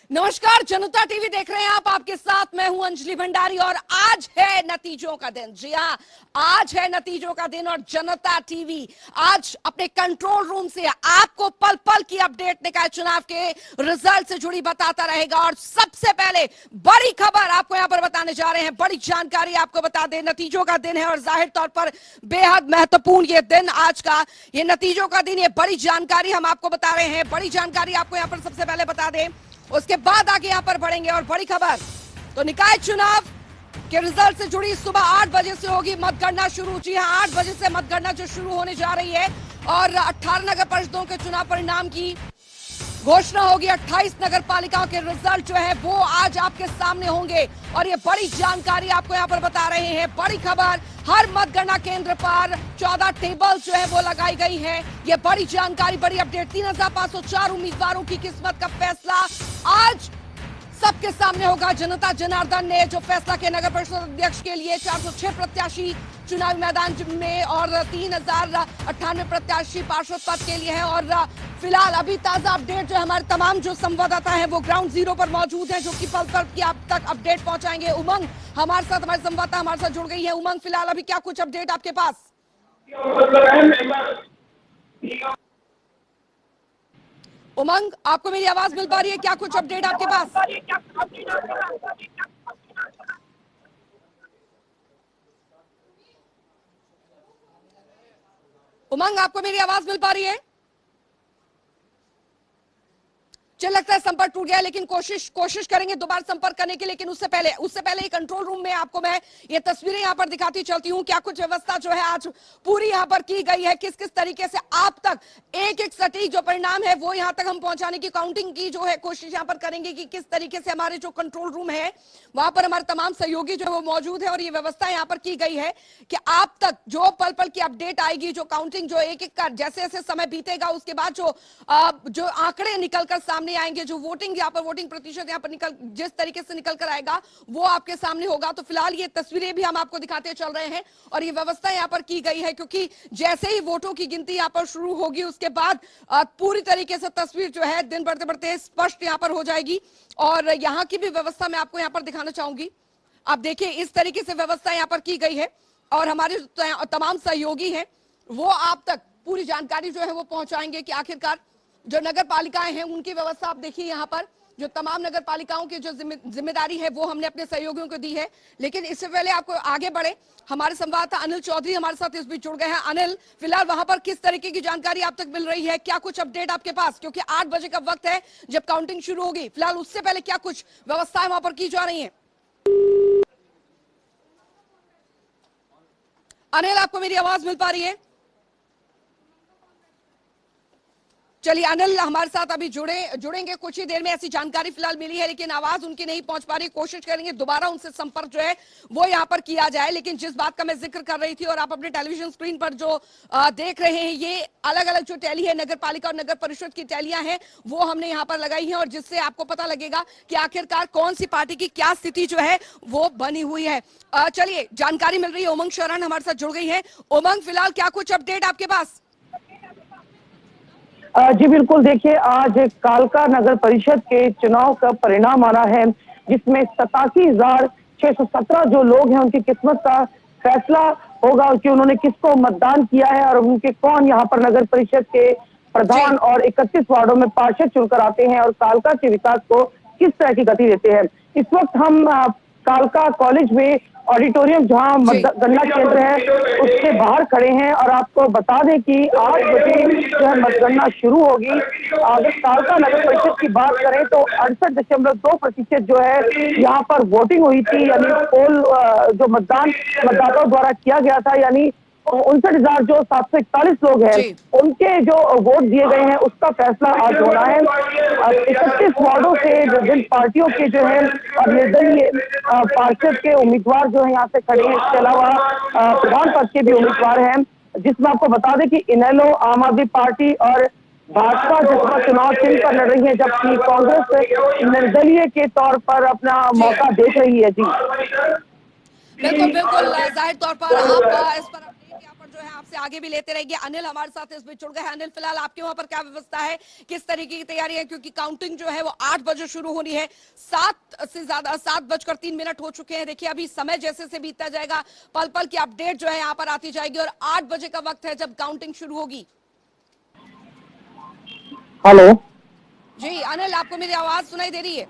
नमस्कार, जनता टीवी देख रहे हैं आप। आपके साथ मैं हूं अंजलि भंडारी और आज है नतीजों का दिन। जी हां, आज है नतीजों का दिन और जनता टीवी आज अपने कंट्रोल रूम से आपको पल पल की अपडेट निकाय चुनाव के रिजल्ट से जुड़ी बताता रहेगा। और सबसे पहले बड़ी खबर आपको यहां पर बताने जा रहे हैं, बड़ी जानकारी आपको बता दें। नतीजों का दिन है और जाहिर तौर पर बेहद महत्वपूर्ण ये दिन आज का, ये नतीजों का दिन, ये बड़ी जानकारी हम आपको बता रहे हैं। बड़ी जानकारी आपको यहां पर सबसे पहले बता दें, उसके बाद आगे यहां पर बढ़ेंगे। और बड़ी खबर तो निकाय चुनाव के रिजल्ट से जुड़ी सुबह 8 बजे से होगी मतगणना शुरू। जी हां, 8 बजे से मतगणना जो शुरू होने जा रही है और 18 नगर परिषदों के चुनाव परिणाम की घोषणा होगी। 28 नगर पालिकाओं के रिजल्ट जो है वो आज आपके सामने होंगे और ये बड़ी जानकारी आपको यहां पर बता रहे हैं। बड़ी खबर, हर मतगणना केंद्र पर 14 टेबल जो है वो लगाई गई है। ये बड़ी जानकारी, बड़ी अपडेट। 3504 उम्मीदवारों की किस्मत का फैसला आज सबके सामने होगा। जनता जनार्दन ने जो फैसला किया नगर परिषद अध्यक्ष के लिए, 406 प्रत्याशी चुनावी मैदान में और 3098 प्रत्याशी पार्षद पद के लिए है। और फिलहाल अभी ताजा अपडेट जो हमारे तमाम जो संवाददाता हैं वो ग्राउंड जीरो पर मौजूद हैं, जो कि पल पल की आप तक अपडेट पहुंचाएंगे। उमंग हमारे साथ, हमारे संवाददाता हमारे साथ जुड़ गई है। उमंग, फिलहाल अभी क्या कुछ अपडेट आपके पास? उमंग, आपको मेरी आवाज मिल पा रही है? क्या कुछ अपडेट आपके पास? उमंग, आपको मेरी आवाज मिल पा रही है? चल लगता है संपर्क टूट गया, लेकिन कोशिश करेंगे दोबारा संपर्क करने की। लेकिन उससे पहले कंट्रोल रूम में आपको मैं ये तस्वीरें यहां पर दिखाती चलती हूं। क्या कुछ व्यवस्था जो है आज पूरी यहां पर की गई है, किस किस तरीके से आप तक एक एक सटीक जो परिणाम है वो यहां तक हम पहुंचाने की, काउंटिंग की जो है कोशिश यहां पर करेंगे कि किस तरीके से हमारे जो कंट्रोल रूम है वहां पर हमारे तमाम सहयोगी जो है वो मौजूद है। और ये व्यवस्था यहां पर की गई है कि आप तक जो पल पल की अपडेट आएगी, जो काउंटिंग जो एक एक कर जैसे जैसे समय बीतेगा उसके बाद जो आंकड़े निकलकर सामने आएंगे, जो वोटिंग यहाँ पर वोटिंग प्रतिशत यहाँ पर जिस तरीके से निकल कर आएगा वो आपके सामने होगा। तो फिलहाल ये तस्वीरें भी हम आपको दिखाते चल रहे हैं और ये व्यवस्था यहाँ पर की गई है, क्योंकि जैसे ही वोटों की गिनती यहाँ पर शुरू होगी उसके बाद पूरी तरीके से तस्वीर जो है दिन बढ़ते बढ़ते स्पष्ट यहाँ पर हो जाएगी। और यहाँ की भी व्यवस्था मैं आपको यहाँ पर दिखाना चाहूंगी। आप देखिए, इस तरीके से व्यवस्था यहाँ पर की गई है और हमारे तमाम सहयोगी हैं वो आप तक पूरी जानकारी जो है वो पहुंचाएंगे कि आखिरकार जो नगर पालिकाएं हैं उनकी व्यवस्था। आप देखिए यहाँ पर जो तमाम नगर पालिकाओं की जो जिम्मेदारी है वो हमने अपने सहयोगियों को दी है। लेकिन इससे पहले आपको आगे बढ़े, हमारे संवाददाता अनिल चौधरी हमारे साथ इस बीच जुड़ गए हैं। अनिल, फिलहाल वहां पर किस तरीके की जानकारी आप तक मिल रही है? क्या कुछ अपडेट आपके पास, क्योंकि 8 बजे का वक्त है जब काउंटिंग शुरू होगी। फिलहाल उससे पहले क्या कुछ व्यवस्थाएं वहां पर की जा रही है? अनिल, आपको मेरी आवाज मिल पा रही है? चलिए, अनिल हमारे साथ अभी जुड़ेंगे कुछ ही देर में। ऐसी जानकारी फिलहाल मिली है लेकिन आवाज उनकी नहीं पहुंच पा रही। कोशिश करेंगे दोबारा उनसे संपर्क जो है वो यहां पर किया जाए। लेकिन जिस बात का मैं जिक्र कर रही थी और आप अपने टेलीविजन स्क्रीन पर जो देख रहे हैं, ये अलग अलग जो टैली है नगर पालिका और नगर परिषद की टैलियां हैं वो हमने यहाँ पर लगाई है और जिससे आपको पता लगेगा कि आखिरकार कौन सी पार्टी की क्या स्थिति जो है वो बनी हुई है। चलिए, जानकारी मिल रही है। उमंग शरण हमारे साथ जुड़ गई है। उमंग, फिलहाल क्या कुछ अपडेट आपके पास? जी बिल्कुल, देखिए आज कालका नगर परिषद के चुनाव का परिणाम आना है, जिसमें 87,617 जो लोग हैं उनकी किस्मत का फैसला होगा कि उन्होंने किसको मतदान किया है और उनके कौन यहाँ पर नगर परिषद के प्रधान और 31 वार्डों में पार्षद चुनकर आते हैं और कालका के विकास को किस तरह की गति देते हैं। इस वक्त हम कालका कॉलेज में ऑडिटोरियम जहां मतगणना केंद्र है उसके बाहर खड़े हैं और आपको बता दें कि 8 बजे जो है मतगणना शुरू होगी। अगर कालका नगर परिषद की बात करें तो 68.2% जो है यहाँ पर वोटिंग हुई थी, यानी पोल जो मतदाताओं द्वारा किया गया था, यानी 59,000 जो 741 लोग हैं उनके जो वोट दिए गए हैं उसका फैसला आज होना है। 31 वार्डों से विभिन्न पार्टियों के जो है और निर्दलीय पार्षद के उम्मीदवार जो है यहाँ से खड़े हैं। इसके अलावा प्रधान पद के भी उम्मीदवार हैं, जिसमें आपको बता दें कि इनेलो, आम आदमी पार्टी और भाजपा जिसका चुनाव चिन्ह पर लड़ रही है, जबकि कांग्रेस निर्दलीय के तौर पर अपना मौका देख रही है। जी बिल्कुल बिल्कुल, जाहिर तौर पर आप इस पर अपडेट यहाँ पर जो है आपसे आपसे आगे भी लेते रहेंगे। अनिल हमारे साथ इसमें जुड़ गए हैं। अनिल, फिलहाल आपके वहां पर क्या व्यवस्था है, किस तरीके की तैयारी है? क्योंकि काउंटिंग जो है वो 8 बजे शुरू होनी है, 7:03 हो चुके हैं। देखिए अभी समय जैसे से बीतता जाएगा, पल पल की अपडेट जो है यहाँ पर आती जाएगी और 8 बजे का वक्त है जब काउंटिंग शुरू होगी। हेलो। जी अनिल, आपको मेरी आवाज सुनाई दे रही है?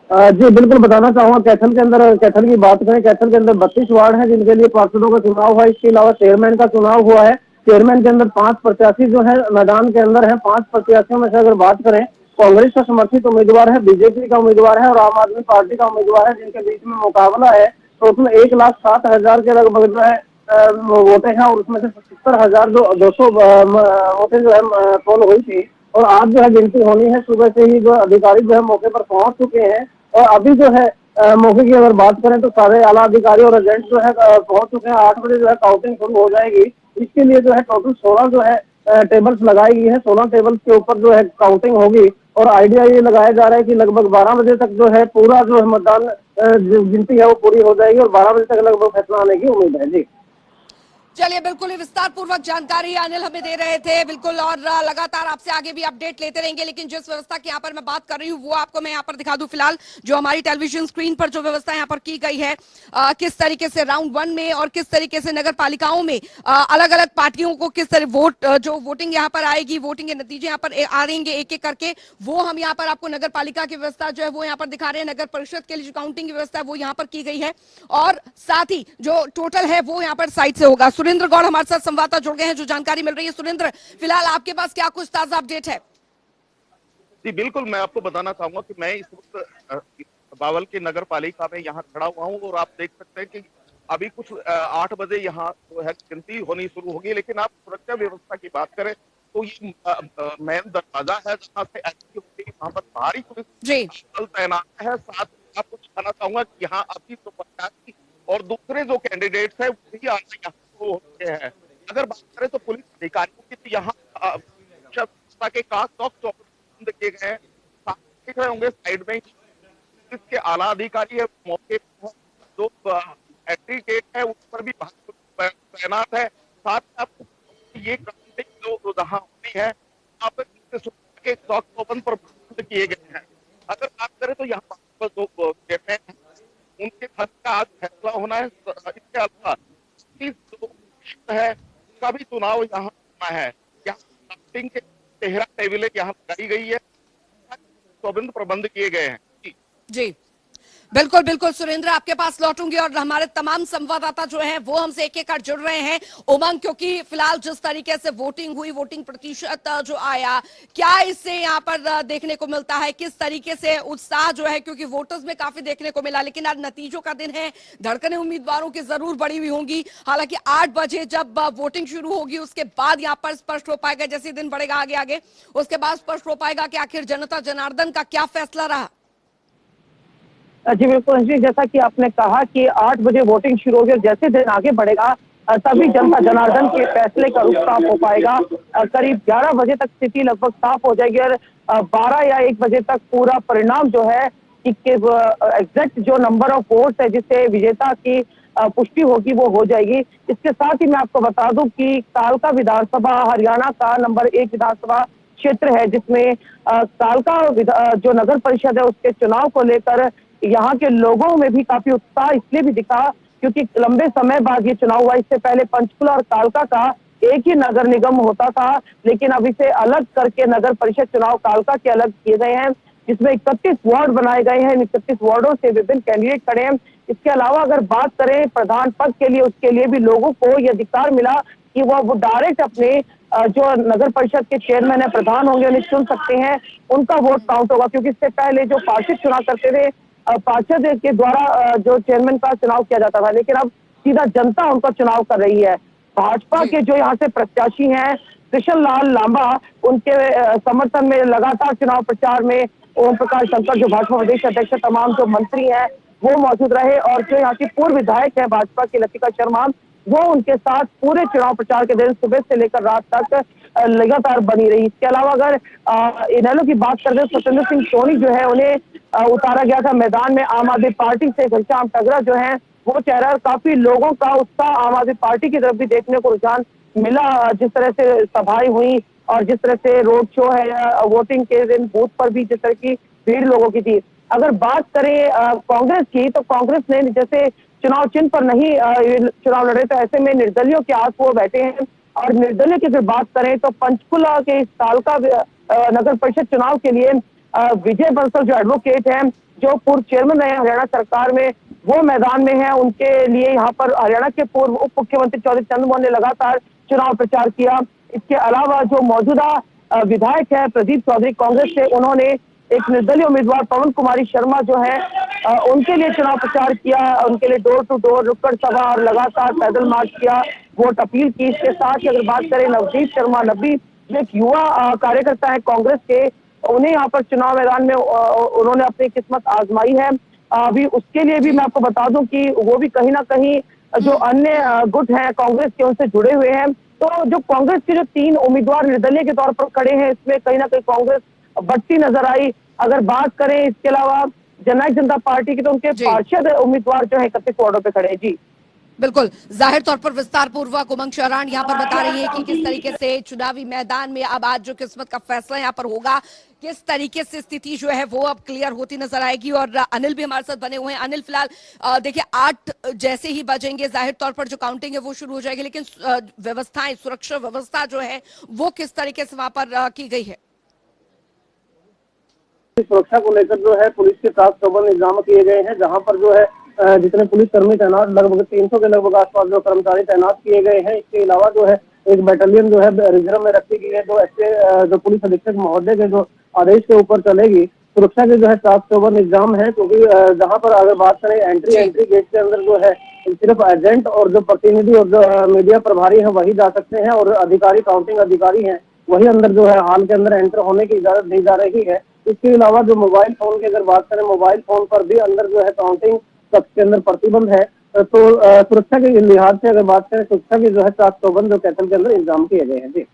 जी बिल्कुल, बताना चाहूंगा कैथल के अंदर, कैथल की बात करें, कैथल के अंदर 32 वार्ड हैं जिनके लिए पार्षदों का चुनाव हुआ है। इसके अलावा चेयरमैन का चुनाव हुआ है। चेयरमैन के अंदर 5 प्रत्याशी जो है मैदान के अंदर है। 5 प्रत्याशियों में से अगर बात करें, कांग्रेस का समर्थित उम्मीदवार है, बीजेपी का उम्मीदवार है और आम आदमी पार्टी का उम्मीदवार है, जिनके बीच में मुकाबला है। तो उसमें 1,07,000 के लगभग जो है वोटें हैं और उसमें से 75,200 वोटें जो है पोल हुई थी। और आज जो है गिनती होनी है। सुबह से ही जो अधिकारी जो है मौके पर पहुंच चुके हैं और अभी जो है मौके की अगर बात करें तो सारे आला अधिकारी और एजेंट जो है पहुंच चुके हैं। 8 बजे जो है काउंटिंग शुरू हो जाएगी। इसके लिए जो है टोटल 16 जो है टेबल्स लगाई गई है। 16 टेबल्स के ऊपर जो है काउंटिंग होगी और आइडिया ये लगाया जा रहा है कि लगभग 12 बजे तक जो है पूरा जो है मतदान गिनती है वो पूरी हो जाएगी और 12 बजे तक लगभग फैसला आने की उम्मीद है। जी चलिए, बिल्कुल ही विस्तार पूर्वक जानकारी अनिल हमें दे रहे थे, बिल्कुल, और लगातार आपसे आगे भी अपडेट लेते रहेंगे। लेकिन जिस व्यवस्था की यहाँ पर मैं बात कर रही हूँ वो आपको मैं यहाँ पर दिखा दूं। फिलहाल जो हमारी टेलीविजन स्क्रीन पर जो व्यवस्था यहाँ पर की गई है, किस तरीके से राउंड 1 में और किस तरीके से नगर पालिकाओं में अलग अलग पार्टियों को किस तरह जो वोटिंग यहाँ पर आएगी, वोटिंग के नतीजे यहाँ पर आ रहेंगे एक एक करके, वो हम यहाँ पर आपको नगर पालिका की व्यवस्था जो है वो यहाँ पर दिखा रहे हैं। नगर परिषद के लिए जो काउंटिंग की व्यवस्था है वो यहाँ पर की गई है और साथ ही जो टोटल है वो यहाँ पर साइड से होगा। सुरेंद्र गौड़ हमारे साथ संवाददाता जुड़ गए हैं, जो जानकारी मिल रही है। सुरेंद्र, फिलहाल आपके पास क्या कुछ ताजा अपडेट है? जी बिल्कुल, मैं आपको बताना चाहूंगा कि मैं इस वक्त बावल की नगर पालिका में यहाँ खड़ा हुआ हूँ और आप देख सकते हैं कि अभी कुछ 8 बजे यहाँ जो है गिनती होनी शुरू होगी। लेकिन आप सुरक्षा व्यवस्था की बात करें तो ये मेन दरवाजा है जहाँ से एंट्री होती है, वहाँ पर भारी पुलिस बल तैनात है। साथ ही आपको बताना चाहूंगा कि यहाँ अभी तो प्रत्याशी और दूसरे जो कैंडिडेट्स है वो भी आना यहाँ शुरू हो चुके हैं। अगर बात करें तो पुलिस अधिकारियों की तो यहाँ व्यवस्था के चौक बंद किए गए हैं। देख रहे होंगे साइड में इसके आला अधिकारी है मौके पर, जो एंट्री गेट है उस पर भी तैनात है। साथ ही आपको ये जो जहाँ होती है वहाँ पर के चौक चौबंद पर बंद किए गए हैं। अगर बात करें तो यहाँ पर जो चेयरमैन हैं उनके पद का आज फैसला होना है। इसके अलावा जो है का भी चुनाव यहाँ होना है। यहाँ के 13 टेबलें यहाँ लगाई गई है, चौबंद प्रबंध किए गए हैं। जी बिल्कुल बिल्कुल सुरेंद्र, आपके पास लौटूंगी और हमारे तमाम संवाददाता जो हैं वो हमसे एक एक जुड़ रहे हैं। उमंग, क्योंकि फिलहाल जिस तरीके से वोटिंग हुई, वोटिंग प्रतिशत जो आया, क्या इससे यहाँ पर देखने को मिलता है, किस तरीके से उत्साह जो है, क्योंकि वोटर्स में काफी देखने को मिला। लेकिन आज नतीजों का दिन है, धड़कनें उम्मीदवारों की जरूर बढ़ी हुई होंगी। हालांकि 8 बजे जब वोटिंग शुरू होगी उसके बाद यहाँ पर स्पष्ट हो पाएगा, जैसे दिन बढ़ेगा आगे आगे उसके बाद स्पष्ट हो पाएगा कि आखिर जनता जनार्दन का क्या फैसला रहा। जी बिल्कुल जी, जैसा कि आपने कहा कि 8 बजे वोटिंग शुरू होगी और जैसे दिन आगे बढ़ेगा तभी जनता जनार्दन के फैसले का रुख साफ हो पाएगा। करीब 11 बजे तक स्थिति लगभग साफ हो जाएगी और 12 या 1 बजे तक पूरा परिणाम जो है कि एग्जैक्ट जो नंबर ऑफ वोट्स है जिससे विजेता की पुष्टि होगी वो हो जाएगी। इसके साथ ही मैं आपको बता दूं कि कालका विधानसभा हरियाणा का नंबर 1 विधानसभा क्षेत्र है, जिसमें कालका जो नगर परिषद है उसके चुनाव को लेकर यहाँ के लोगों में भी काफी उत्साह इसलिए भी दिखा क्योंकि लंबे समय बाद ये चुनाव हुआ। इससे पहले पंचकुला और कालका का एक ही नगर निगम होता था, लेकिन अब इसे अलग करके नगर परिषद चुनाव कालका के अलग किए गए हैं, जिसमें 31 वार्ड बनाए गए हैं। 31 वार्डों से विभिन्न कैंडिडेट खड़े हैं। इसके अलावा अगर बात करें प्रधान पद के लिए, उसके लिए भी लोगों को यह अधिकार मिला कि वो डायरेक्ट अपने जो नगर परिषद के चेयरमैन है, प्रधान होंगे, उन्हें चुन सकते हैं, उनका वोट काउंट होगा। क्योंकि इससे पहले जो पार्षद चुनाव करते थे, पार्षद के द्वारा जो चेयरमैन का चुनाव किया जाता था, लेकिन अब सीधा जनता उनका चुनाव कर रही है। भाजपा के जो यहाँ से प्रत्याशी हैं कृष्ण लाल लांबा, उनके समर्थन में लगातार चुनाव प्रचार में ओम प्रकाश शंकर जो भाजपा प्रदेश अध्यक्ष, तमाम जो मंत्री हैं वो मौजूद रहे और जो यहाँ की पूर्व विधायक है भाजपा की लतिका शर्मा, वो उनके साथ पूरे चुनाव प्रचार के दिन सुबह से लेकर रात तक लगातार बनी रही। इसके अलावा अगर इनेलो की बात करते हैं, सत्येंद्र सिंह सोनी जो है उन्हें उतारा गया था मैदान में। आम आदमी पार्टी से घनश्याम टगरा जो है वो चेहरा है। काफी लोगों का उत्साह आम आदमी पार्टी की तरफ भी देखने को रुझान मिला। जिस तरह से सभाएं हुई और जिस तरह से रोड शो है या वोटिंग के दिन बूथ पर भी जिस तरह की भीड़ लोगों की थी। अगर बात करें कांग्रेस की, तो कांग्रेस ने जैसे चुनाव चिन्ह पर नहीं ये चुनाव लड़े, तो ऐसे में निर्दलियों के आस वो बैठे हैं। और निर्दलीय की अगर बात करें तो पंचकुला के इस साल का नगर परिषद चुनाव के लिए विजय बंसल जो एडवोकेट हैं, जो पूर्व चेयरमैन रहे हरियाणा सरकार में, वो मैदान में है। उनके लिए यहाँ पर हरियाणा के पूर्व उप मुख्यमंत्री चौधरी चंद्रमोहन ने लगातार चुनाव प्रचार किया। इसके अलावा जो मौजूदा विधायक है प्रदीप चौधरी कांग्रेस से, उन्होंने एक निर्दलीय उम्मीदवार पवन कुमारी शर्मा जो है उनके लिए चुनाव प्रचार किया। उनके लिए डोर टू डोर नुक्कड़ सभा और लगातार पैदल मार्च किया, वोट अपील की। इसके साथ ही अगर बात करें नवदीप शर्मा नब्बी, जो एक युवा कार्यकर्ता है कांग्रेस के, उन्हें यहाँ पर चुनाव मैदान में उन्होंने अपनी किस्मत आजमाई है। अभी उसके लिए भी मैं आपको बता दूं कि वो भी कहीं ना कहीं जो अन्य गुट हैं कांग्रेस के, उनसे जुड़े हुए हैं। तो जो कांग्रेस के जो 3 उम्मीदवार निर्दलीय के तौर पर खड़े हैं, इसमें कहीं ना कहीं कांग्रेस बढ़ती नजर आई। अगर बात करें इसके अलावा जननायक जनता पार्टी की, तो उनके जी पार्षद उम्मीदवार जो है 31 वार्डों पे खड़े हैं। जी बिल्कुल, जाहिर तौर पर विस्तार पूर्वक उमंग शहरान यहाँ पर बता रही है कि किस तरीके से चुनावी मैदान में अब आज जो किस्मत का फैसला यहाँ पर होगा, किस तरीके से स्थिति जो है वो अब क्लियर होती नजर आएगी। और अनिल भी हमारे साथ बने हुए हैं। अनिल, फिलहाल देखिए 8 जैसे ही बजेंगे जाहिर तौर पर जो काउंटिंग है वो शुरू हो जाएगी, लेकिन व्यवस्थाएं, सुरक्षा व्यवस्था जो है वो किस तरीके से वहां पर की गई है? सुरक्षा को लेकर जो है पुलिस के साथ प्रबल इंतजाम किए गए हैं, जहां पर जो है जितने पुलिस कर्मी तैनात, लगभग 300 के लगभग आसपास जो कर्मचारी तैनात किए गए हैं। इसके अलावा जो है एक बैटालियन जो है रिजर्व में रखी गई है, जो ऐसे जो पुलिस अधीक्षक महोदय के जो आदेश के ऊपर चलेगी। सुरक्षा के जो है साफ प्रबल इंतजाम है, क्योंकि जहाँ पर अगर बात करें एंट्री गेट के अंदर जो है सिर्फ एजेंट और जो प्रतिनिधि और जो मीडिया प्रभारी है वही जा सकते हैं, और अधिकारी, काउंटिंग अधिकारी हैं, वही अंदर जो है हाल के अंदर एंटर होने की इजाजत दी जा रही है। इसके अलावा जो मोबाइल फोन की अगर बात करें, मोबाइल फोन पर भी अंदर जो है काउंटिंग कक्ष के अंदर प्रतिबंध है। तो सुरक्षा के लिहाज से अगर बात करें, सुरक्षा की जो है 7 प्रबंध जो कैथल के अंदर इंतजाम किए गए हैं। जी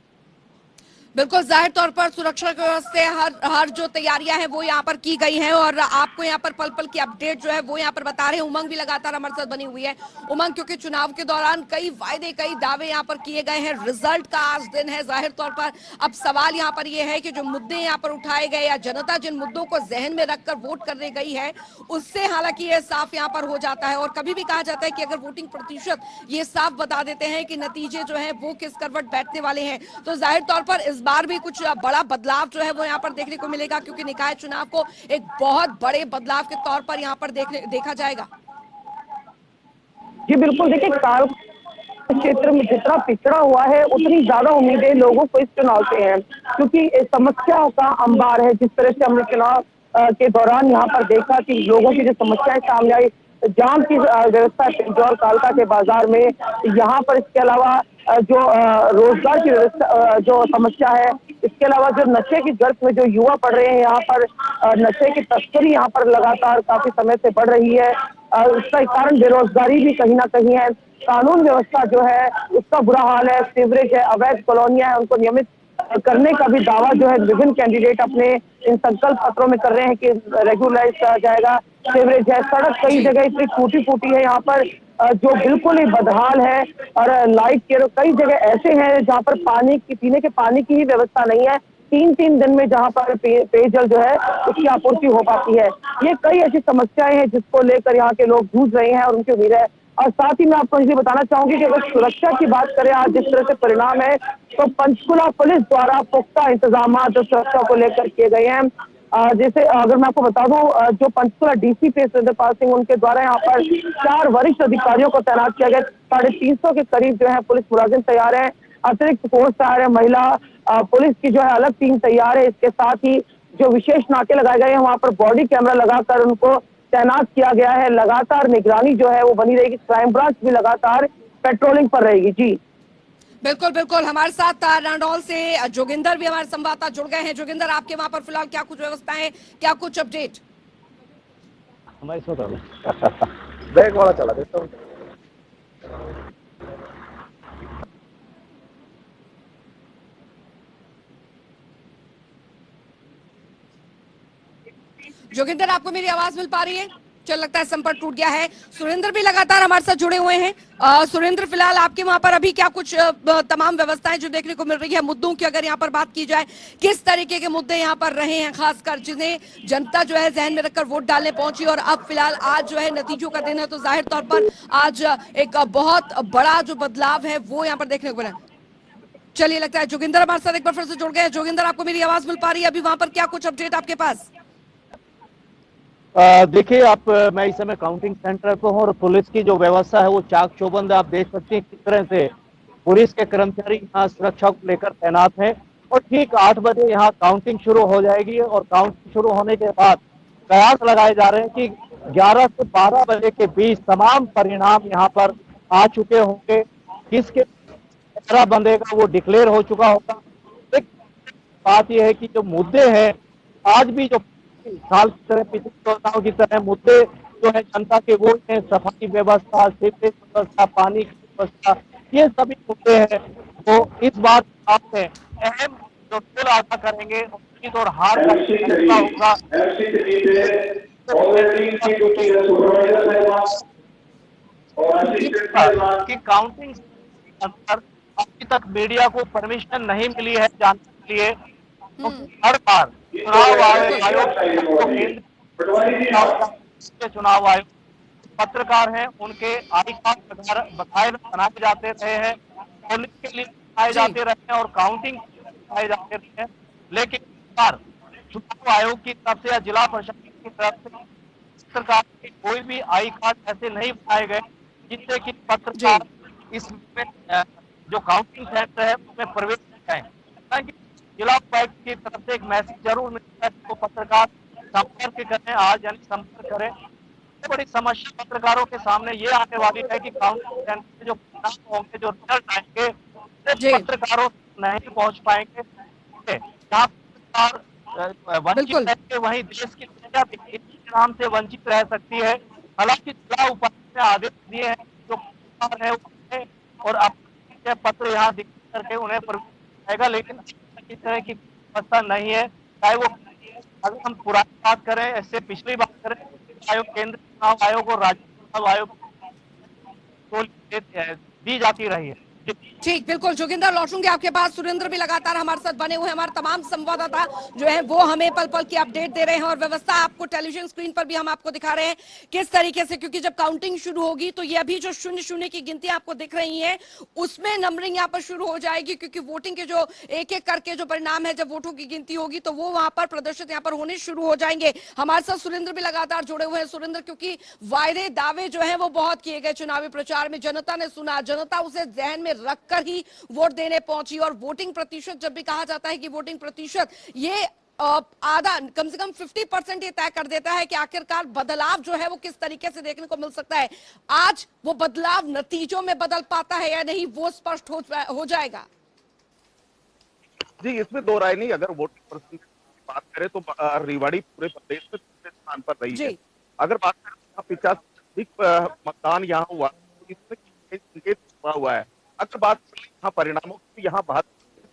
बिल्कुल, जाहिर तौर पर सुरक्षा की वजह से हर जो तैयारियां हैं वो यहाँ पर की गई हैं और आपको यहाँ पर पल पल की अपडेट जो है वो यहाँ पर बता रहे हैं। उमंग भी लगातार हमारे साथ बनी हुई है। उमंग, क्योंकि चुनाव के दौरान कई वायदे, कई दावे यहाँ पर किए गए हैं, रिजल्ट का आज दिन है। जाहिर तौर पर अब सवाल यहाँ पर यह है कि जो मुद्दे यहाँ पर उठाए गए या जनता जिन मुद्दों को जहन में रखकर वोट करने गई है, उससे हालांकि ये साफ यहाँ पर हो जाता है। और कभी भी कहा जाता है कि अगर वोटिंग प्रतिशत ये साफ बता देते हैं कि नतीजे जो है वो किस करवट बैठने वाले हैं, तो जाहिर तौर पर इस बार भी कुछ बड़ा बदलाव जो है वो यहाँ पर देखने को मिलेगा, क्योंकि निकाय चुनाव को एक बहुत बड़े बदलाव के तौर पर यहाँ पर देखा जाएगा। जी बिल्कुल, देखिए काल क्षेत्र में जितना पिछड़ा हुआ है, उतनी ज्यादा उम्मीदें लोगों को इस चुनाव से हैं, क्योंकि समस्याओं का अंबार है। जिस तरह से हमने चुनाव के दौरान यहाँ पर देखा कि लोगों की जो समस्याएं सामने आई, जाम की व्यवस्था पिंजौर कालका के बाजार में, यहाँ पर इसके अलावा जो रोजगार की व्यवस्था जो समस्या है, इसके अलावा जो नशे की गर्त में जो युवा पड़ रहे हैं, यहाँ पर नशे की तस्करी यहाँ पर लगातार काफी समय से बढ़ रही है। उसका कारण बेरोजगारी भी कहीं ना कहीं है। कानून व्यवस्था जो है उसका बुरा हाल है, सीवरेज है, अवैध कॉलोनियां है, उनको नियमित करने का भी दावा जो है विभिन्न कैंडिडेट अपने इन संकल्प पत्रों में कर रहे हैं कि रेगुलराइज करा जाएगा। सीवरेज है, सड़क कई जगह इतनी टूटी फूटी है यहाँ पर जो बिल्कुल ही बदहाल है। और लाइट के कई जगह ऐसे हैं जहाँ पर पानी की, पीने के पानी की ही व्यवस्था नहीं है। 3-3 दिन में जहाँ पर पेयजल जो है उसकी आपूर्ति हो पाती है। ये कई ऐसी समस्याएं हैं जिसको लेकर यहाँ के लोग जूझ रहे हैं और उनकी उम्मीद है। और साथ ही मैं आपको इसलिए बताना चाहूंगी कि अगर सुरक्षा की बात करें, आज जिस तरह से परिणाम है, तो पंचकुला पुलिस द्वारा पुख्ता इंतजाम जो सुरक्षा को लेकर किए गए हैं। जैसे अगर मैं आपको बता दूं, जो पंचकुला डीसीपी सुरेंद्रपाल सिंह, उनके द्वारा यहाँ पर 4 वरिष्ठ अधिकारियों को तैनात किया गया। 350 के करीब जो है पुलिस मुलाजिम तैयार है, अतिरिक्त फोर्स तैयार है, महिला पुलिस की जो है अलग टीम तैयार है। इसके साथ ही जो विशेष नाके लगाए गए हैं, वहां पर बॉडी कैमरा लगाकर उनको तैनात किया गया है। लगातार निगरानी जो है वो बनी रहेगी। क्राइम ब्रांच भी लगातार पेट्रोलिंग पर रहेगी। जी बिल्कुल बिल्कुल, हमारे साथ नांदौल से जोगिंदर भी हमारे संवाददाता जुड़ गए हैं। जोगिंदर, आपके वहां पर फिलहाल क्या कुछ व्यवस्थाएं, क्या कुछ अपडेट? बैग वाला चला देता हूँ। जोगिंदर, आपको मेरी आवाज मिल पा रही है? चल लगता है संपर्क टूट गया है। सुरेंद्र भी लगातार हमारे साथ जुड़े हुए हैं। सुरेंद्र, फिलहाल आपके वहां पर अभी क्या कुछ तमाम व्यवस्थाएं जो देखने को मिल रही है, मुद्दों की अगर यहाँ पर बात की जाए, किस तरीके के मुद्दे यहाँ पर रहे हैं, खासकर जिन्हें जनता जो है जहन में रखकर वोट डालने पहुंची, और अब फिलहाल आज जो है नतीजों का दिन है, तो जाहिर तौर पर आज एक बहुत बड़ा जो बदलाव है वो यहाँ पर देखने को मिला। चलिए, लगता है जोगिंदर हमारे साथ एक बार फिर से जुड़ गए। जोगिंदर, आपको मेरी आवाज मिल पा रही है? अभी वहां पर क्या कुछ अपडेट आपके पास? देखिए आप, मैं इस समय काउंटिंग सेंटर पर हूँ और पुलिस की जो व्यवस्था है वो चाक चौबंद है। आप देख सकते हैं किस तरह से पुलिस के कर्मचारी यहाँ सुरक्षा को लेकर तैनात हैं और ठीक 8 बजे यहाँ काउंटिंग शुरू हो जाएगी और काउंटिंग शुरू होने के बाद कयास लगाए जा रहे हैं कि 11 से 12 बजे के बीच तमाम परिणाम यहाँ पर आ चुके होंगे। किसके तरह बंदेगा वो डिक्लेयर हो चुका होगा। एक बात यह है कि जो मुद्दे हैं आज भी, जो साल की तरह पिछले चुनाव की तरह मुद्दे जो है जनता के वो हैं, सफाई व्यवस्था, सीवरेज व्यवस्था, पानी की व्यवस्था, ये सभी मुद्दे हैं। तो इस बात में अहम जो रोल अदा करेंगे जीत और हार का फैसला होगा। कि काउंटिंग अंदर अभी तक मीडिया को परमिशन नहीं मिली है जानने के लिए, तो हर बार चुनाव आयोग पत्रकार हैं, उनके आई कार्ड बकाये बनाए जाते रहे हैं, पुलिस के लिए बनाए जाते रहे हैं और काउंटिंग बनाए जाते रहे हैं। लेकिन इस बार चुनाव आयोग की तरफ से या जिला प्रशासन की तरफ से पत्रकार के कोई भी आई कार्ड ऐसे नहीं बनाए गए जिससे कि पत्रकार इसमें जो काउंटिंग सेंटर है उसमें प्रवेश करें। जिला उपायुक्त की तरफ से एक मैसेज जरूर मिलता है तो पत्रकार संपर्क करें, आज यानी संपर्क करें। सबसे बड़ी समस्या पत्रकारों के सामने ये आने वाली है कि काउंटिंग सेंटर जो परिणाम होंगे, जो रिजल्ट आएंगे, पत्रकारों नहीं पहुंच पाएंगे। जहाँ पत्रकार वंचित रहेंगे वहीं देश की मीडिया भी नाम से वंचित रह सकती है। हालांकि जिला उपायुक्त ने आदेश दिए हैं जो पत्रकार है और अपने पत्र यहाँ दिख करके उन्हें आएगा, लेकिन इस तरह की व्यवस्था नहीं है। चाहे वो अगर हम पुरानी बात करें, इससे पिछली बात करें, आयोग केंद्रीय चुनाव आयोग और राज्य चुनाव आयोग को दी जाती रही है। ठीक, बिल्कुल जोगिंदर, लौटूंगे आपके पास। सुरेंद्र भी लगातार हमारे साथ बने हुए, हमारे तमाम संवाददाता जो है वो हमें पल पल की अपडेट दे रहे हैं और व्यवस्था आपको टेलीविजन स्क्रीन पर भी हम आपको दिखा रहे हैं किस तरीके से, क्योंकि जब काउंटिंग शुरू होगी तो ये अभी जो 0-0 की गिनती आपको दिख रही है उसमें नंबरिंग यहाँ पर शुरू हो जाएगी, क्योंकि वोटिंग के जो एक एक करके जो परिणाम है, जब वोटों की गिनती होगी तो वो वहां पर प्रदर्शित यहाँ पर होने शुरू हो जाएंगे। हमारे साथ सुरेंद्र भी लगातार जुड़े हुए हैं। सुरेंद्र, क्योंकि वायदे दावे जो है वो बहुत किए गए चुनावी प्रचार में, जनता ने सुना, जनता उसे ध्यान में रखकर ही वोट देने पहुंची, और वोटिंग प्रतिशत जब भी कहा जाता है कि वोटिंग प्रतिशत ये आधा, कम से कम 50% ये तय कर देता है कि आखिरकार बदलाव जो है वो किस तरीके से देखने को मिल सकता है। आज वो बदलाव नतीजों में बदल पाता है या नहीं, वो स्पष्ट हो जाएगा। जी, इसमें दो राय नहीं। अगर वोटिंग परसेंटेज की बात करें तो रेवाड़ी पूरे प्रदेश में दूसरे स्थान पर रही है। अगर बात करें 50 मतदान यहाँ हुआ तो इसमें संकेत हुआ है। अगर बात करें यहाँ परिणामों की, यहाँ बात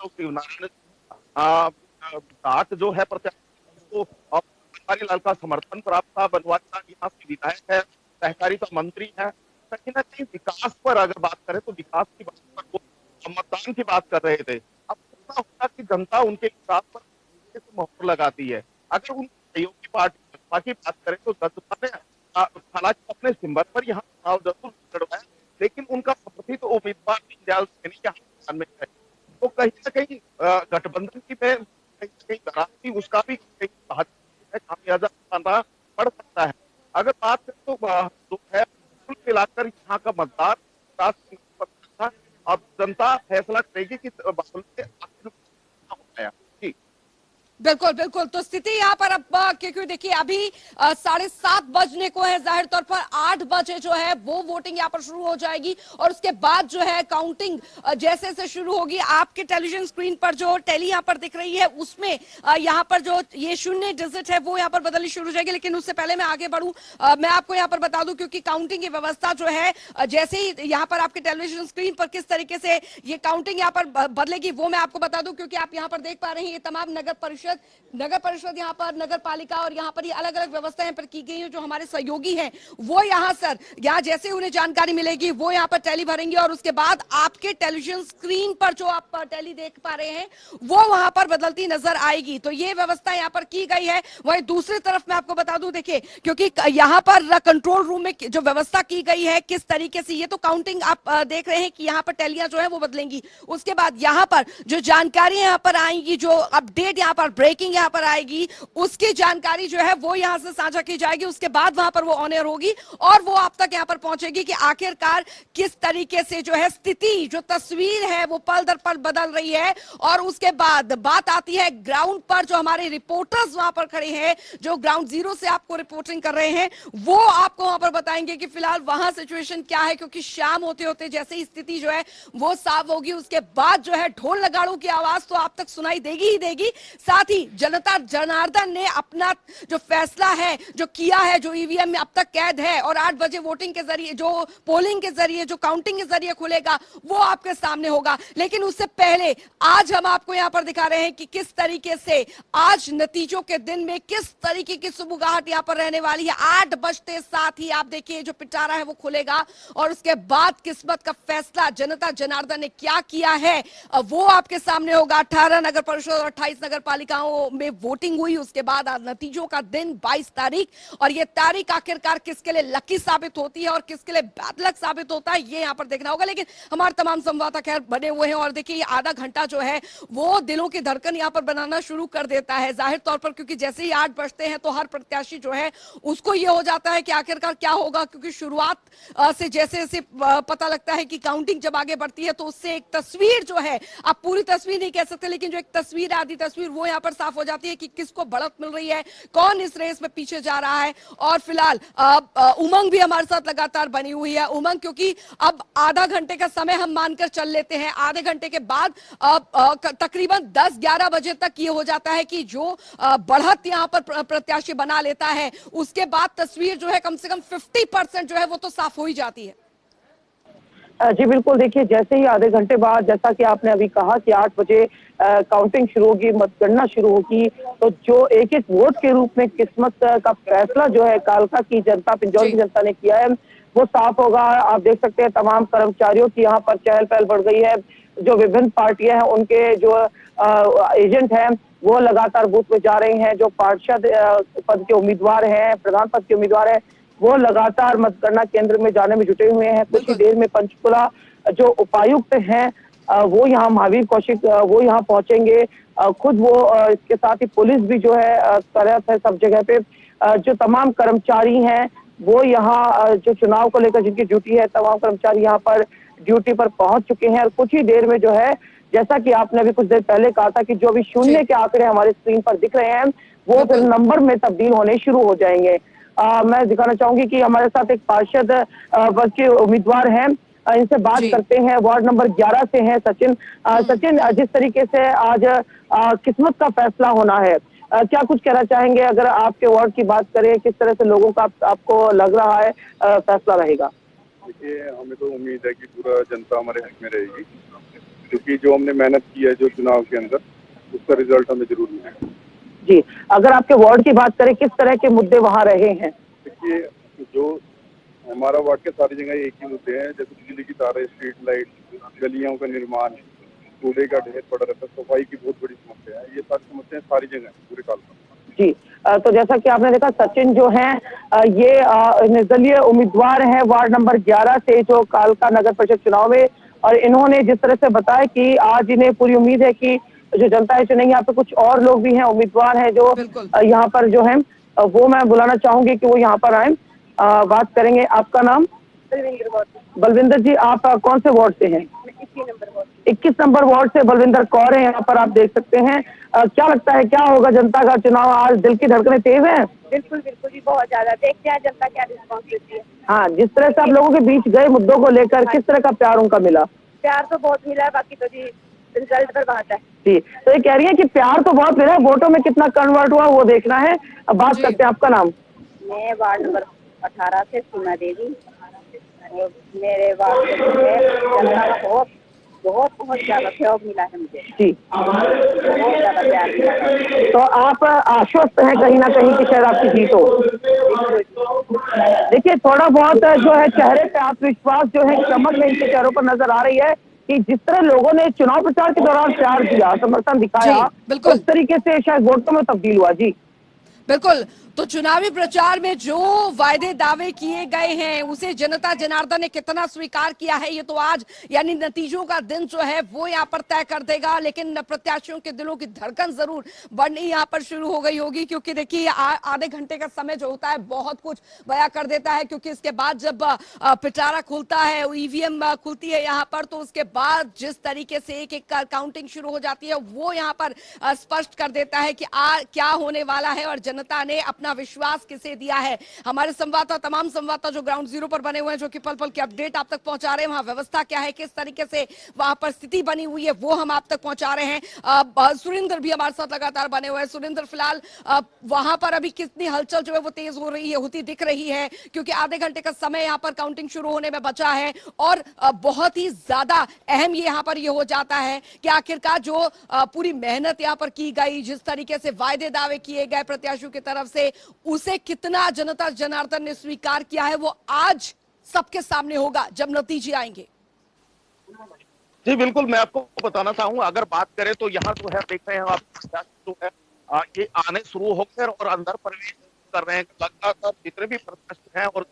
तो शिवनारायण घाट जो है प्रत्याशी को बनवारी लाल का समर्थन प्राप्त था। बनवारी लाल यहाँ से विधायक है, सहकारिता मंत्री है। कहीं ना कहीं विकास पर अगर बात करें तो विकास की बात पर वो मतदान की बात कर रहे थे। अब ऐसा होगा कि जनता उनके विकास पर मोहर लगाती है। अगर उन सहयोगी पार्टी भाजपा की बात करें तो भाजपा ने हालांकि अपने सिंबल पर यहाँ चुनाव जरूर लड़वाया, लेकिन उनका समर्थित उम्मीदवार दीनदयाल सैनी के हाथ में है। तो कहीं ना कहीं गठबंधन की में कहीं दरार थी, उसका भी खामियाजा उठाना पड़ सकता है। अगर बात करें तो जो है कुल मिलाकर यहाँ का मतदार था, अब जनता फैसला करेगी कि बादल से आखिर होता है। जी बिल्कुल बिल्कुल, तो स्थिति यहाँ पर अब क्योंकि देखिए अभी 7:30 बजने को है, जाहिर तौर पर 8 बजे जो है वो वोटिंग यहाँ पर शुरू हो जाएगी और उसके बाद जो है काउंटिंग जैसे से शुरू होगी। आपके टेलीविजन स्क्रीन पर जो टैली यहाँ पर दिख रही है उसमें यहाँ पर जो ये 0 डिजिट है वो यहाँ पर बदलनी शुरू हो जाएगी। लेकिन उससे पहले मैं आगे बढ़ूं, मैं आपको यहाँ पर बता दूं, क्योंकि काउंटिंग की व्यवस्था जो है जैसे ही यहाँ पर आपके टेलीविजन स्क्रीन पर किस तरीके से ये काउंटिंग यहाँ पर बदलेगी वो मैं आपको बता दूं, क्योंकि आप यहाँ पर देख पा रहे हैं ये तमाम नगर परिषद परिषद, नगर परिषद यहाँ पर, नगर पालिका और यहाँ पर ये अलग अलग व्यवस्थाएं पर की गई हैं। जो हमारे सहयोगी हैं वो यहाँ सर, यहाँ जैसे उन्हें जानकारी मिलेगी वो यहाँ पर टैली भरेंगे और उसके बाद आपके टेलीविजन स्क्रीन पर जो आप टैली देख पा रहे हैं वो वहां पर बदलती नजर आएगी। तो ये व्यवस्था यहाँ पर की गई है। वही दूसरी तरफ मैं आपको बता दूं, देखिए, क्योंकि यहाँ पर कंट्रोल रूम में जो व्यवस्था की गई है किस तरीके से, ये तो काउंटिंग आप देख रहे हैं कि यहाँ पर टैलियां जो है वो बदलेंगी। उसके बाद यहाँ पर जो जानकारी यहाँ पर आएगी, जो अपडेट यहाँ पर ब्रेकिंग यहाँ पर आएगी, उसकी जानकारी जो है वो यहाँ से साझा की जाएगी। उसके बाद वहां पर वो ऑन एयर होगी और वो आप तक यहाँ पर पहुंचेगी कि आखिरकार किस तरीके से जो है स्थिति, जो तस्वीर है वो पल दर पल बदल रही है। और उसके बाद बात आती है ग्राउंड पर, जो हमारे रिपोर्टर्स वहां पर खड़े हैं, जो ग्राउंड जीरो से आपको रिपोर्टिंग कर रहे हैं, वो आपको वहां पर बताएंगे कि फिलहाल वहां सिचुएशन क्या है। क्योंकि शाम होते होते जैसे ही स्थिति जो है वो साफ होगी, उसके बाद जो है ढोल नगाड़ों की आवाज तो आप तक सुनाई देगी ही देगी। साथ ही जनता जनार्दन ने अपना जो फैसला है जो किया है, जो ईवीएम में अब तक कैद है और 8 बजे वोटिंग के जरिए, जो पोलिंग के जरिए, जो काउंटिंग के जरिए खुलेगा, वो आपके सामने होगा। लेकिन उससे पहले आज हम आपको यहां पर दिखा रहे हैं कि किस तरीके से आज नतीजों के दिन में किस तरीके की सुबुगाहट यहां पर रहने वाली है। 8 बजते साथ ही आप देखिए जो पिटारा है वो खुलेगा और उसके बाद किस्मत का फैसला जनता जनार्दन ने क्या किया है वो आपके सामने होगा। 18 नगर परिषद और 28 नगर पालिकाओं में वोटिंग हुई, उसके बाद आज नतीजों का दिन 22 तारीख, और ये तारीख आखिरकार किसके लिए लकी साबित होती है और किसके लिए बैड लक साबित होता है, ये यहां पर देखना होगा। लेकिन हमारे तमाम संवाददाता खैर बने हुए हैं और देखिए ये आधा घंटा जो है वो दिलों की धड़कन यहां पर बनाना शुरू कर देता है जाहिर तौर पर, क्योंकि जैसे ही 8 बजते हैं तो हर प्रत्याशी जो है उसको ये हो जाता है कि आखिरकार क्या होगा। क्योंकि शुरुआत से जैसे जैसे पता लगता है कि काउंटिंग जब आगे बढ़ती है तो उससे एक तस्वीर जो है, आप पूरी तस्वीर नहीं कह सकते, लेकिन जो एक तस्वीर, आधी तस्वीर, वो यहाँ पर साफ हो जाती है कि किसको बढ़त मिल रही है, कौन इस रेस में पीछे जा रहा है। और फिलहाल उमंग भी हमारे साथ लगातार बनी हुई है। उमंग, क्योंकि अब आधा घंटे का समय हम मानकर चल लेते हैं, आधे घंटे के बाद तकरीबन 10-11 बजे तक ये हो जाता है कि जो बढ़त यहाँ पर प्रत्याशी बना लेता है, उसके बाद तस्वीर जो है कम से कम 50% जो है वो तो साफ हो ही जाती है। जी बिल्कुल, देखिए जैसे ही आधे घंटे बाद, जैसा कि आपने अभी कहा कि 8 बजे काउंटिंग शुरू होगी, मतगणना शुरू होगी, तो जो एक एक वोट के रूप में किस्मत का फैसला जो है कालका की जनता, पिंजौर की जनता ने किया है वो साफ होगा। आप देख सकते हैं तमाम कर्मचारियों की यहाँ पर चहल पहल बढ़ गई है। जो विभिन्न पार्टियां हैं उनके जो एजेंट हैं वो लगातार बूथ में जा रहे हैं। जो पार्षद पद के उम्मीदवार हैं, प्रधान पद के उम्मीदवार हैं, वो लगातार मतगणना केंद्र में जाने में जुटे हुए हैं। कुछ ही देर में पंचकुला जो उपायुक्त हैं वो यहाँ, महावीर कौशिक, वो यहाँ पहुंचेंगे खुद। वो इसके साथ ही पुलिस भी जो है तैनात है सब जगह पे। जो तमाम कर्मचारी हैं वो यहाँ जो चुनाव को लेकर जिनकी ड्यूटी है, तमाम कर्मचारी यहाँ पर ड्यूटी पर पहुंच चुके हैं। और कुछ ही देर में जो है, जैसा कि आपने अभी कुछ देर पहले कहा था कि जो अभी शून्य के आंकड़े हमारे स्क्रीन पर दिख रहे हैं वो फिर नंबर में तब्दील होने शुरू हो जाएंगे। मैं दिखाना चाहूंगी कि हमारे साथ एक पार्षद पद के उम्मीदवार हैं, इनसे बात करते हैं। वार्ड नंबर 11 से हैं सचिन। सचिन, जिस तरीके से आज किस्मत का फैसला होना है, क्या कुछ कहना चाहेंगे? अगर आपके वार्ड की बात करें, किस तरह से लोगों का आपको लग रहा है फैसला रहेगा? देखिए, हमें तो उम्मीद है कि पूरा जनता हमारे हक में रहेगी, क्योंकि जो हमने मेहनत की है जो चुनाव के अंदर, उसका रिजल्ट हमें जरूर मिलेगा। जी, अगर आपके वार्ड की बात करें, किस तरह के मुद्दे वहाँ रहे हैं? देखिए, जो हमारा वार्ड के सारी जगह एक ही मुद्दे हैं, जैसे बिजली की तारें, स्ट्रीट लाइट, गलियों का निर्माण, कूड़े का ढेर पड़ा रहता है, सफाई की बहुत बड़ी समस्या है। ये सारी समस्याएं सारी जगह है पूरे कालका। जी, तो जैसा कि आपने देखा, सचिन जो हैं ये निर्दलीय उम्मीदवार हैं वार्ड नंबर 11 से, जो कालका नगर परिषद चुनाव में। और इन्होंने जिस तरह से बताया कि आज इन्हें पूरी उम्मीद है कि जो जनता है चुनेंगे। यहाँ पे कुछ और लोग भी हैं, उम्मीदवार हैं जो यहाँ पर जो है, वो मैं बुलाना चाहूंगी कि वो यहाँ पर आए, बात करेंगे। आपका नाम? बलविंदर जी, आप कौन से वार्ड से हैं? 21 नंबर वार्ड से बलविंदर कौर है यहाँ पर, आप देख सकते हैं। क्या लगता है क्या होगा जनता का चुनाव आज? दिल की धड़कनें तेज है? बिल्कुल बिल्कुल जी, बहुत ज्यादा। देखते हैं जनता क्या रिस्पॉन्स देती है। हाँ, जिस तरह से आप लोगों के बीच गए मुद्दों को लेकर, किस तरह का प्यार उनका मिला? प्यार तो बहुत मिला है, बाकी तो जी रिजल्ट पर बात है। जी, तो ये कह रही है कि प्यार तो बहुत मिला है, वोटों में कितना कन्वर्ट हुआ वो देखना है। अब बात करते हैं, आपका नाम? मैं वार्ड नंबर 18 से सीमा देवी, और मेरे वार्ड में जनता का बहुत बहुत बहुत ज्यादा सहयोग मिला है मुझे, जी, बहुत ज्यादा प्यार मिला है। तो आप आश्वस्त हैं कहीं ना कहीं कि शायद आपकी जीत हो? देखिए, थोड़ा बहुत जो है चेहरे पे आत्मविश्वास जो है, चमक है इनके चेहरों पर नजर आ रही है कि जिस तरह लोगों ने चुनाव प्रचार के दौरान प्यार दिया, समर्थन दिखाया, जी, उस बिल्कुल। तरीके से शायद वोटों में तब्दील हुआ। जी, बिल्कुल। तो चुनावी प्रचार में जो वायदे दावे किए गए हैं उसे जनता जनार्दन ने कितना स्वीकार किया है, ये तो आज यानी नतीजों का दिन जो है वो यहाँ पर तय कर देगा। लेकिन प्रत्याशियों के दिलों की धड़कन जरूर बढ़नी यहाँ पर शुरू हो गई होगी, क्योंकि देखिए आधे घंटे का समय जो होता है बहुत कुछ बयां कर देता है। क्योंकि इसके बाद जब पिटारा खुलता है, ईवीएम खुलती है यहाँ पर, तो उसके बाद जिस तरीके से एक एक काउंटिंग शुरू हो जाती है वो यहाँ पर स्पष्ट कर देता है कि क्या होने वाला है और जनता ने अपना विश्वास किसे दिया है। हमारे संवाददाता, तमाम संवाददाता जो ग्राउंड जीरो पर बने हुए हैं, जो कि पल पल की अपडेट आप तक पहुंचा रहे हैं, वहां व्यवस्था क्या है, किस तरीके से वहां पर स्थिति बनी हुई है, वो हम आप तक पहुंचा रहे हैं। सुरेंद्र भी हमारे साथ लगातार बने हुए हैं। सुरेंद्र, फिलहाल वहां पर अभी कितनी हलचल जो है वो तेज हो रही है, होती दिख रही है, क्योंकि आधे घंटे का समय यहाँ पर काउंटिंग शुरू होने में बचा है और बहुत ही ज्यादा अहम ये यहाँ पर ये हो जाता है कि आखिरकार जो पूरी मेहनत यहाँ पर की गई, जिस तरीके से वायदे दावे किए गए प्रत्याशियों की तरफ से, उसे कितना जनता जनार्दन ने स्वीकार किया है, वो आज सबके सामने होगा जब नतीजे आएंगे। जी बिल्कुल, मैं आपको बताना चाहूंगा, अगर बात करें तो यहाँ जो है देख रहे हैं आप, जो है ये आने शुरू हो गए और अंदर प्रवेश कर रहे हैं। लगातार जितने भी प्रत्याशी हैं और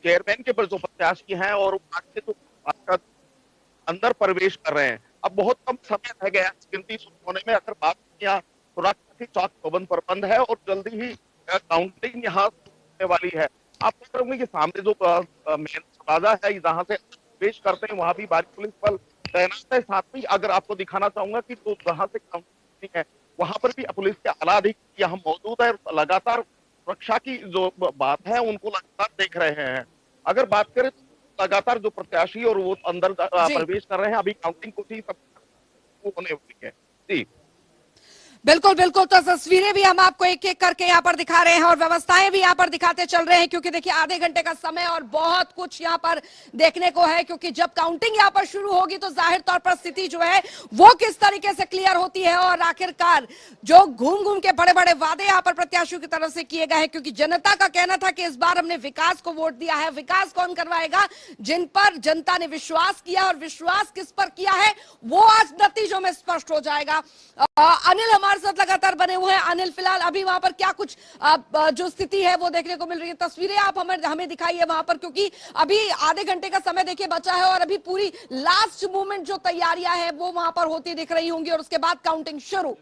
चेयरमैन के पर जो प्रत्याशी हैं और बाकी जो अंदर प्रवेश कर रहे हैं, अब बहुत कम समय रह गया गिनती शुरू होने में। अगर बात यहाँ सुरक्षा की चाक चौबंद पर बंद है और जल्दी ही काउंटिंग यहाँ होने वाली है। आप देख रहे होंगे कि सामने जो मेन दरवाजा है जहाँ से प्रवेश करते हैं वहां भी भारी पुलिस बल तैनात है। साथ में अगर आपको दिखाना चाहूंगा कि जो जहाँ से काउंटिंग है वहां पर भी पुलिस के आला अधिकारी यहाँ मौजूद है, लगातार सुरक्षा की जो बात है उनको लगातार देख रहे हैं। अगर बात करें तो लगातार जो प्रत्याशी और वो अंदर जी, प्रवेश कर रहे हैं, अभी काउंटिंग कुछ ही सब होने वाली है। जी बिल्कुल बिल्कुल। तो तस्वीरें भी हम आपको एक एक करके यहाँ पर दिखा रहे हैं और व्यवस्थाएं भी यहाँ पर दिखाते चल रहे हैं, क्योंकि देखिए आधे घंटे का समय और बहुत कुछ यहाँ पर देखने को है। क्योंकि जब काउंटिंग यहाँ पर शुरू होगी तो जाहिर तौर पर स्थिति जो है वो किस तरीके से क्लियर होती है और आखिरकार जो घूम घूम के बड़े बड़े वादे यहाँ पर प्रत्याशियों की तरफ से किए गए हैं। क्योंकि जनता का कहना था कि इस बार हमने विकास को वोट दिया है। विकास कौन करवाएगा? जिन पर जनता ने विश्वास किया, और विश्वास किस पर किया है वो आज नतीजों में स्पष्ट हो जाएगा। अनिल हमारे साथ लगातार बने हुए हैं। अनिल, फिलहाल अभी वहां पर क्या कुछ जो स्थिति है वो देखने को मिल रही है? तस्वीरें आप हमें दिखाइए वहां पर, क्योंकि अभी आधे घंटे का समय देखिए बचा है और अभी पूरी लास्ट मोमेंट जो तैयारियां हैं वो वहां पर होती दिख रही होंगी और उसके बाद काउंटिंग शुरू।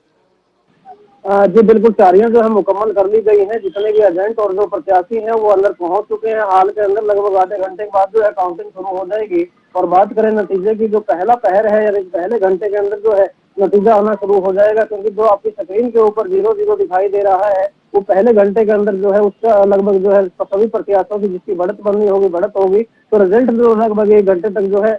जी बिल्कुल, तैयारियां जो है मुकम्मल कर ली गई हैं। जितने भी एजेंट और जो प्रत्याशी हैं वो अंदर पहुंच चुके हैं। हाल के अंदर लगभग आधे घंटे के बाद जो है काउंटिंग शुरू हो जाएगी। और बात करें नतीजे की, जो पहला पहर है यानी पहले घंटे के अंदर जो है नतीजा आना शुरू हो जाएगा। क्योंकि जो आपकी स्क्रीन के ऊपर 0-0 दिखाई दे रहा है वो पहले घंटे के अंदर जो है उसका लगभग जो है सभी प्रत्याशियों की जिसकी बढ़त बननी होगी बढ़त होगी। तो रिजल्ट जो लगभग 1 घंटे तक जो है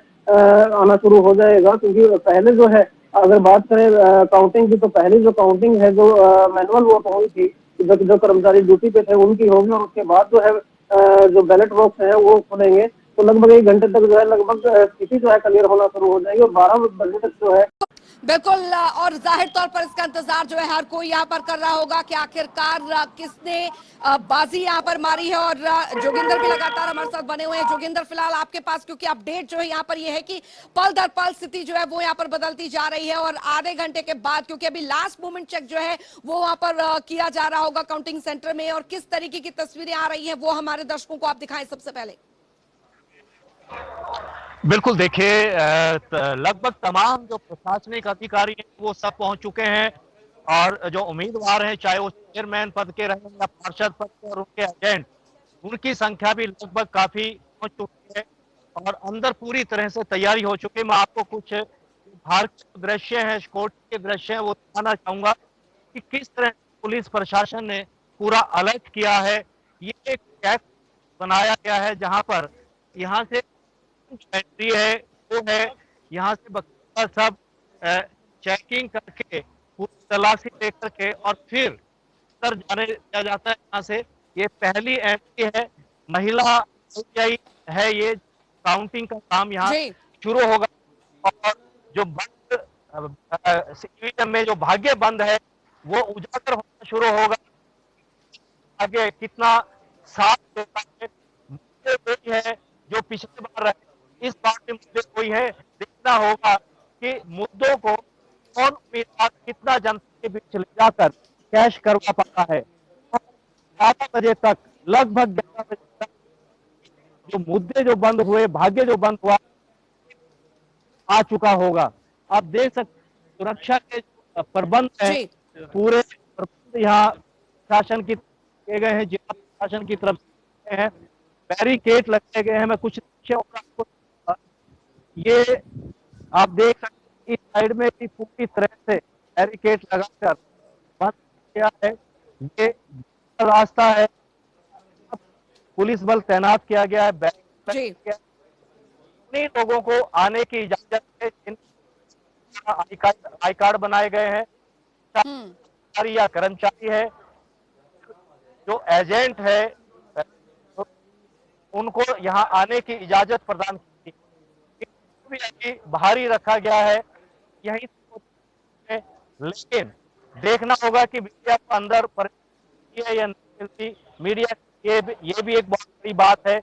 आना शुरू हो जाएगा। क्योंकि पहले जो है अगर बात करें काउंटिंग की, तो पहली जो काउंटिंग है जो मैनुअल वोट हुई थी, जो कर्मचारी ड्यूटी पे थे उनकी होगी। और उसके बाद जो है जो बैलेट बॉक्स है वो खुलेंगे। तो लगभग 1 घंटे तक जो है लगभग स्थिति जो है क्लियर होना शुरू हो जाएगी और 12 बजे तक जो है बिल्कुल। और जाहिर तौर पर इसका इंतजार जो है हर कोई यहाँ पर कर रहा होगा कि आखिरकार किसने बाजी यहाँ पर मारी है। और जोगिंदर भी लगातार हमारे साथ बने हुए हैं। जोगिंदर, फिलहाल आपके पास क्योंकि अपडेट जो है यहाँ पर ये है कि पल दर पल स्थिति जो है वो यहाँ पर बदलती जा रही है और आधे घंटे के बाद, क्योंकि अभी लास्ट मोमेंट चेक जो है वो वहां पर किया जा रहा होगा काउंटिंग सेंटर में, और किस तरीके की तस्वीरें आ रही है वो हमारे दर्शकों को आप दिखाएं सबसे पहले। बिल्कुल, देखिए लगभग तमाम जो प्रशासनिक अधिकारी हैं वो सब पहुंच चुके हैं और जो उम्मीदवार हैं चाहे वो चेयरमैन पद के रहे या पार्षद पद के और उनके एजेंट, उनकी संख्या भी लगभग काफी पहुंच चुकी है और अंदर पूरी तरह से तैयारी हो चुकी है। मैं आपको कुछ बाहर के दृश्य हैं, कोर्ट के दृश्य हैं, वो दिखाना चाहूंगा कि किस तरह पुलिस प्रशासन ने पूरा अलर्ट किया है। ये एक कैंप बनाया गया है जहां पर यहाँ से एंट्री है वो है, यहाँ से बकायदा सब चेकिंग करके पूरी तलाशी लेकर के और फिर अंदर जाने दिया जाता है। यहाँ से ये पहली एंट्री है, महिला है, ये काउंटिंग का काम यहाँ शुरू होगा और जो बंद ईवीएम में जो भाग्य बंद है वो उजागर होना शुरू होगा। आगे कितना साथ देता है, मुद्दे वही है जो पिछली बार रहे, इस बार भी मुद्दे वही है। देखना होगा कि मुद्दों को कौन उम्मीदवार कितना जनता के बीच ले जाकर कैश करवा पाता है। 11 बजे तक, लगभग 11 बजे तक जो मुद्दे जो बंद हुए, भाग्य जो बंद हुआ आ चुका होगा। आप देख सकते सुरक्षा के जो प्रबंध है, जी पूरे प्रबंध यहाँ शासन की किए गए हैं, जिला प्रशासन की तरफ से हैं, बैरिकेड लगाए गए हैं। मैं कुछ आपको ये आप देख सकते हैं, इस साइड में भी पूरी तरह से बैरिकेड लगाकर बंद किया है। ये रास्ता है, पुलिस बल तैनात किया गया है, जी उन्हीं लोगों को आने की इजाजत है जिनका आई कार्ड बनाए गए हैं, सरकारी या कर्मचारी है, जो एजेंट है, उनको यहाँ आने की इजाजत प्रदान की भी अभी बाहरी रखा गया है यहीं से। लेकिन देखना होगा कि मीडिया को अंदर है या नहीं मिलती। मीडिया ये भी एक बहुत बड़ी बात है,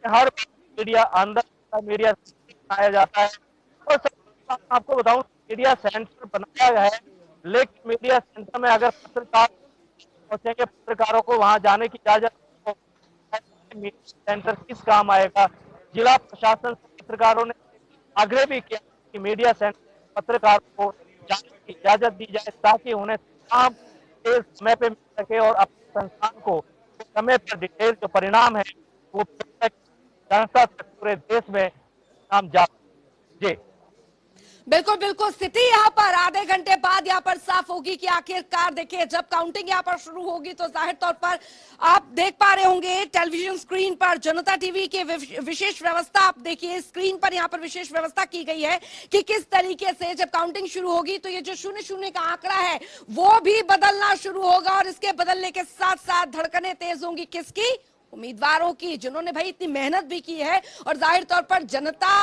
हर मीडिया अंदर मीडिया बनाया जाता है। और आपको बताऊं, मीडिया सेंटर बनाया गया है, लेकिन मीडिया सेंटर में अगर पत्रकार पहुंचेंगे, पत्रकारों को वहां जाने की इजाजत, मीडिया सेंटर किस काम आएगा। जिला प्रशासन से पत्रकारों ने आग्रह भी किया कि मीडिया सेंटर पत्रकारों को जाने की इजाजत दी जाए ताकि उन्हें काम समय पे मिल सके और अपने संस्थान को समय पर डिटेल जो परिणाम है वो जनता तक पूरे देश में नाम जा। जी बिल्कुल बिल्कुल, स्थिति यहाँ पर आधे घंटे बाद यहाँ पर साफ होगी कि आखिरकार देखिए जब काउंटिंग यहाँ पर शुरू होगी तो जाहिर तौर पर आप देख पा रहे होंगे टेलीविजन स्क्रीन पर जनता टीवी के विशेष व्यवस्था। आप देखिए स्क्रीन पर यहाँ पर विशेष व्यवस्था की गई है कि किस तरीके से जब काउंटिंग शुरू होगी तो ये जो 0-0 का आंकड़ा है वो भी बदलना शुरू होगा और इसके बदलने के साथ साथ धड़कनें तेज होंगी किसकी, उम्मीदवारों की, जिन्होंने भाई इतनी मेहनत भी की है और जाहिर तौर पर जनता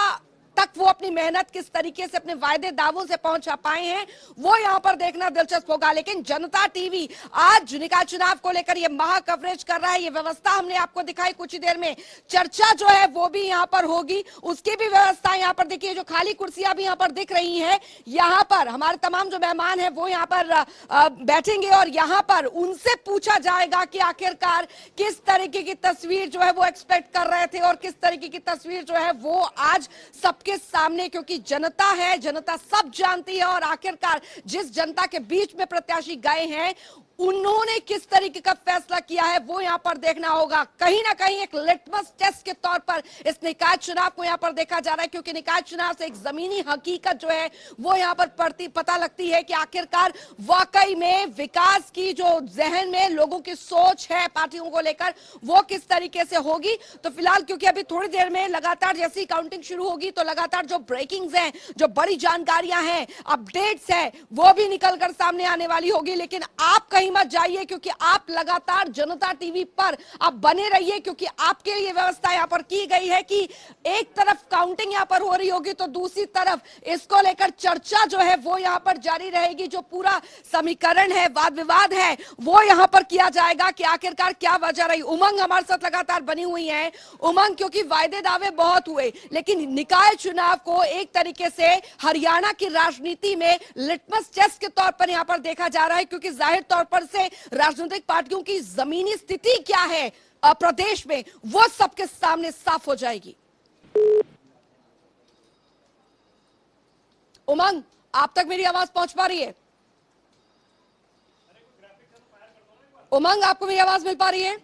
तक वो अपनी मेहनत किस तरीके से अपने वायदे दावों से पहुंचा पाए हैं वो यहां पर देखना दिलचस्प होगा। लेकिन जनता टीवी आज निकाय चुनाव को लेकर ये महा कवरेज कर रहा है। ये व्यवस्था हमने आपको दिखाई, कुछ ही देर में चर्चा जो है वो भी यहां पर होगी, उसकी भी व्यवस्था यहां पर देखिए। जो खाली कुर्सियां भी यहां पर दिख रही हैं, यहां पर हमारे तमाम जो मेहमान हैं वो यहां पर बैठेंगे और यहां पर उनसे पूछा जाएगा कि आखिरकार किस तरीके की तस्वीर जो है वो एक्सपेक्ट कर रहे थे और किस तरीके की तस्वीर जो है वो आज सबके सामने, क्योंकि जनता है, जनता सब जानती है और आखिरकार जिस जनता के बीच में प्रत्याशी गए हैं उन्होंने किस तरीके का फैसला किया है वो यहां पर देखना होगा। कहीं ना कहीं एक लिटमस टेस्ट के तौर पर इस निकाय चुनाव को यहां पर देखा जा रहा है, क्योंकि निकाय चुनाव से एक जमीनी हकीकत जो है वो यहां पर पता लगती है कि आखिरकार वाकई में विकास की जो जहन में लोगों की सोच है पार्टियों को लेकर वो किस तरीके से होगी। तो फिलहाल क्योंकि अभी थोड़ी देर में लगातार जैसी काउंटिंग शुरू होगी तो लगातार जो ब्रेकिंग्स हैं, जो बड़ी जानकारियां हैं, अपडेट्स हैं, वो भी निकलकर सामने आने वाली होगी। लेकिन आप कहीं मत जाइए क्योंकि आप लगातार जनता टीवी पर आप बने रहिए, क्योंकि आपके लिए व्यवस्था यहां पर की गई है कि एक तरफ काउंटिंग यहां पर हो रही होगी तो दूसरी तरफ इसको लेकर चर्चा जो है वो यहां पर जारी रहेगी। जो पूरा समीकरण है, वाद विवाद है, वो यहां पर किया जाएगा कि आखिरकार क्या वजह रही। उमंग हमारे साथ लगातार बनी हुई है। उमंग, क्योंकि वायदे दावे बहुत हुए लेकिन निकाय चुनाव को एक तरीके से हरियाणा की राजनीति में लिटमस टेस्ट के तौर पर यहां पर देखा जा रहा है, क्योंकि जाहिर तौर पर से राजनीतिक पार्टियों की जमीनी स्थिति क्या है प्रदेश में वो सबके सामने साफ हो जाएगी। उमंग, आप तक मेरी आवाज पहुंच पा रही है? उमंग, आपको मेरी आवाज मिल पा रही है?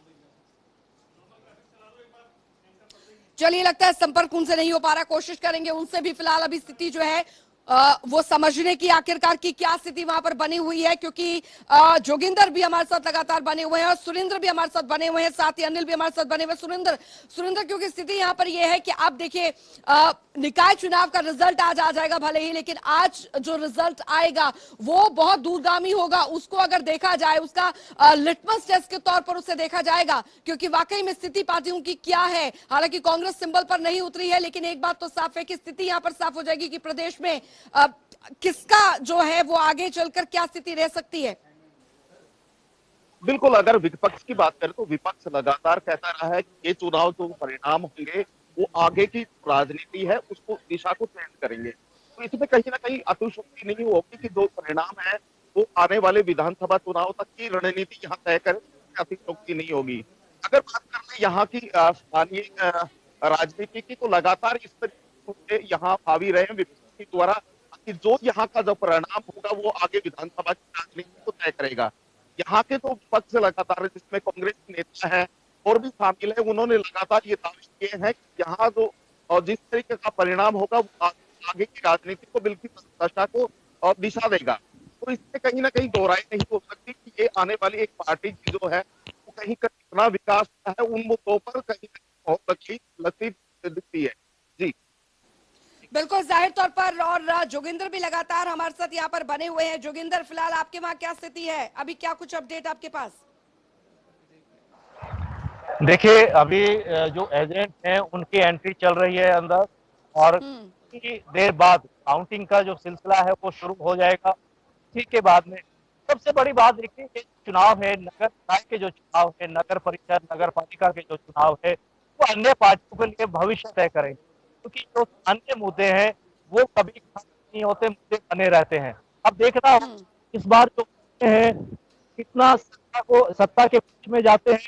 चलिए, लगता है संपर्क उनसे नहीं हो पा रहा, कोशिश करेंगे उनसे भी। फिलहाल अभी स्थिति जो है वो समझने की आखिरकार की क्या स्थिति वहां पर बनी हुई है, क्योंकि जोगिंदर भी हमारे साथ लगातार बने हुए हैं और सुरेंद्र भी हमारे साथ बने हुए हैं, साथ ही अनिल भी हमारे साथ बने हुए। सुरेंद्र, क्योंकि स्थिति यहां पर यह है कि आप देखिए निकाय चुनाव का रिजल्ट आज आ जाएगा भले ही, लेकिन आज जो रिजल्ट आएगा वो बहुत दूरगामी होगा। उसको अगर देखा जाए, उसका लिटमस टेस्ट के तौर पर उसे देखा जाएगा, क्योंकि वाकई में स्थिति पार्टियों की क्या है। हालांकि कांग्रेस सिंबल पर नहीं उतरी है, लेकिन एक बात तो साफ है कि स्थिति यहां पर साफ हो जाएगी कि प्रदेश में किसका जो है वो आगे चलकर क्या स्थिति रह सकती है? बिल्कुल, अगर विपक्ष की बात करें तो विपक्ष लगातार कहता रहा है कि ये चुनाव जो परिणाम होंगे वो आगे की राजनीति है उसको दिशा को चेंज करेंगे। तो इसमें कहीं ना कहीं अतिशयोक्ति नहीं होगी कि जो परिणाम है वो आने वाले विधानसभा चुनाव तक की रणनीति यहाँ तय करे, अतिशयोक्ति नहीं होगी। अगर बात कर ले यहाँ की स्थानीय राजनीति की, तो लगातार इस तरीके से यहाँ हावी रहे विपक्ष के द्वारा कि जो यहाँ का जो परिणाम होगा वो आगे विधानसभा की राजनीति को तय करेगा। यहाँ के तो पक्ष लगातार, जिसमें कांग्रेस के नेता है और भी शामिल है, उन्होंने लगातार ये दावे किए हैं कि यहाँ जो और जिस तरीके का परिणाम होगा वो आगे की राजनीति को बिल्कुल दशा को और दिशा देगा। तो इससे कहीं ना कहीं दोहराई नहीं हो सकती कि ये आने वाली एक पार्टी की जो है वो कहीं का कितना विकास है उन मुद्दों पर कहीं बहुत अच्छी लगती दिखती है। जी बिल्कुल, जाहिर तौर पर। और जोगिंदर भी लगातार हमारे साथ यहाँ पर बने हुए हैं। जोगिंदर, फिलहाल आपके वहाँ क्या स्थिति है? अभी क्या कुछ अपडेट आपके पास? देखिए, अभी जो एजेंट हैं उनकी एंट्री चल रही है अंदर, और कुछ देर बाद काउंटिंग का जो सिलसिला है वो शुरू हो जाएगा। इसी के बाद में सबसे बड़ी बात देखिए, ये चुनाव है, नगर निकाय के जो चुनाव है, नगर परिषद नगर पालिका के जो चुनाव है, वो अन्य पार्टियों के लिए भविष्य तय करेंगे, क्योंकि जो अन्य मुद्दे हैं वो कभी खत्म नहीं होते, मुद्दे बने रहते हैं। अब देखना होगा इस बार जो है कितना सत्ता के पक्ष में जाते हैं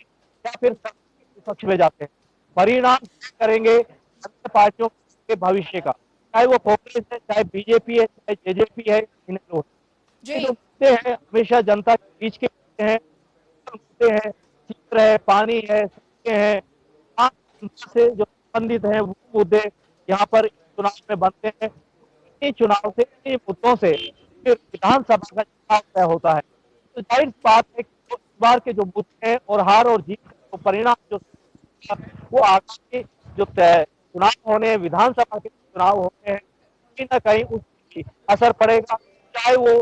या फिर सत्ता के विपक्ष में जाते हैं। परिणाम तय करेंगे अन्य पार्टियों के भविष्य का, चाहे वो कांग्रेस है, चाहे बीजेपी है, चाहे जेजेपी है, इन्हें जो मुद्दे हैं हमेशा जनता के बीच के मुद्दे हैं, चित्र है, पानी है, सड़कें हैं, से जो संबंधित है वो मुद्दे यहाँ पर चुनाव में बनते हैं। इन्हीं चुनाव से, इन्हीं मुद्दों से फिर विधानसभा का चुनाव तय होता है। तो जाहिर बात है कि इस बार के जो मुद्दे हैं और हार और जीत का परिणाम जो वो आगे जो चुनाव होने, विधानसभा के चुनाव होते हैं, कहीं ना कहीं उसकी असर पड़ेगा, चाहे वो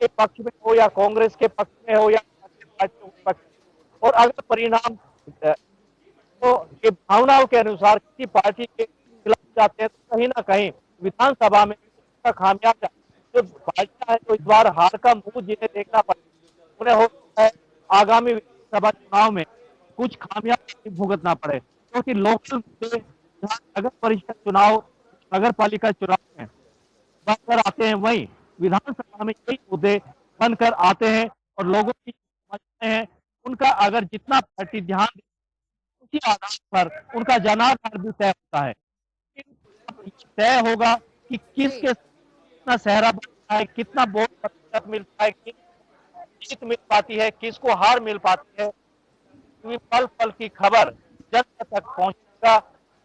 के पक्ष में हो या कांग्रेस के पक्ष में हो या पार्टियों के पक्ष में। और अगर परिणाम तो ये भावनाओं के अनुसार किसी पार्टी के खिलाफ जाते हैं तो कहीं ना कहीं विधानसभा में उसका खामियाजा जो पार्टियां है जो इस बार हार का मुंह जिन्हें देखना पड़ेगा, उन्हें हो सकता है आगामी विधानसभा चुनाव में कुछ खामियाजा भुगतना पड़े, क्योंकि लोकल मुद्दे जहाँ नगर परिषद चुनाव, नगर पालिका चुनाव में बनकर आते हैं, वही विधानसभा में कई मुद्दे बनकर आते हैं और लोगों की समझते हैं उनका अगर जितना पार्टी ध्यान उसी आधार पर उनका जनाधार भी तय होता है। तय होगा कि किसके कितना सहरा बनता है, कितना वोट प्रतिशत मिलता है, किस जीत मिल पाती है, किसको हार मिल पाती है, पल पल की खबर जनता तक पहुंचेगा।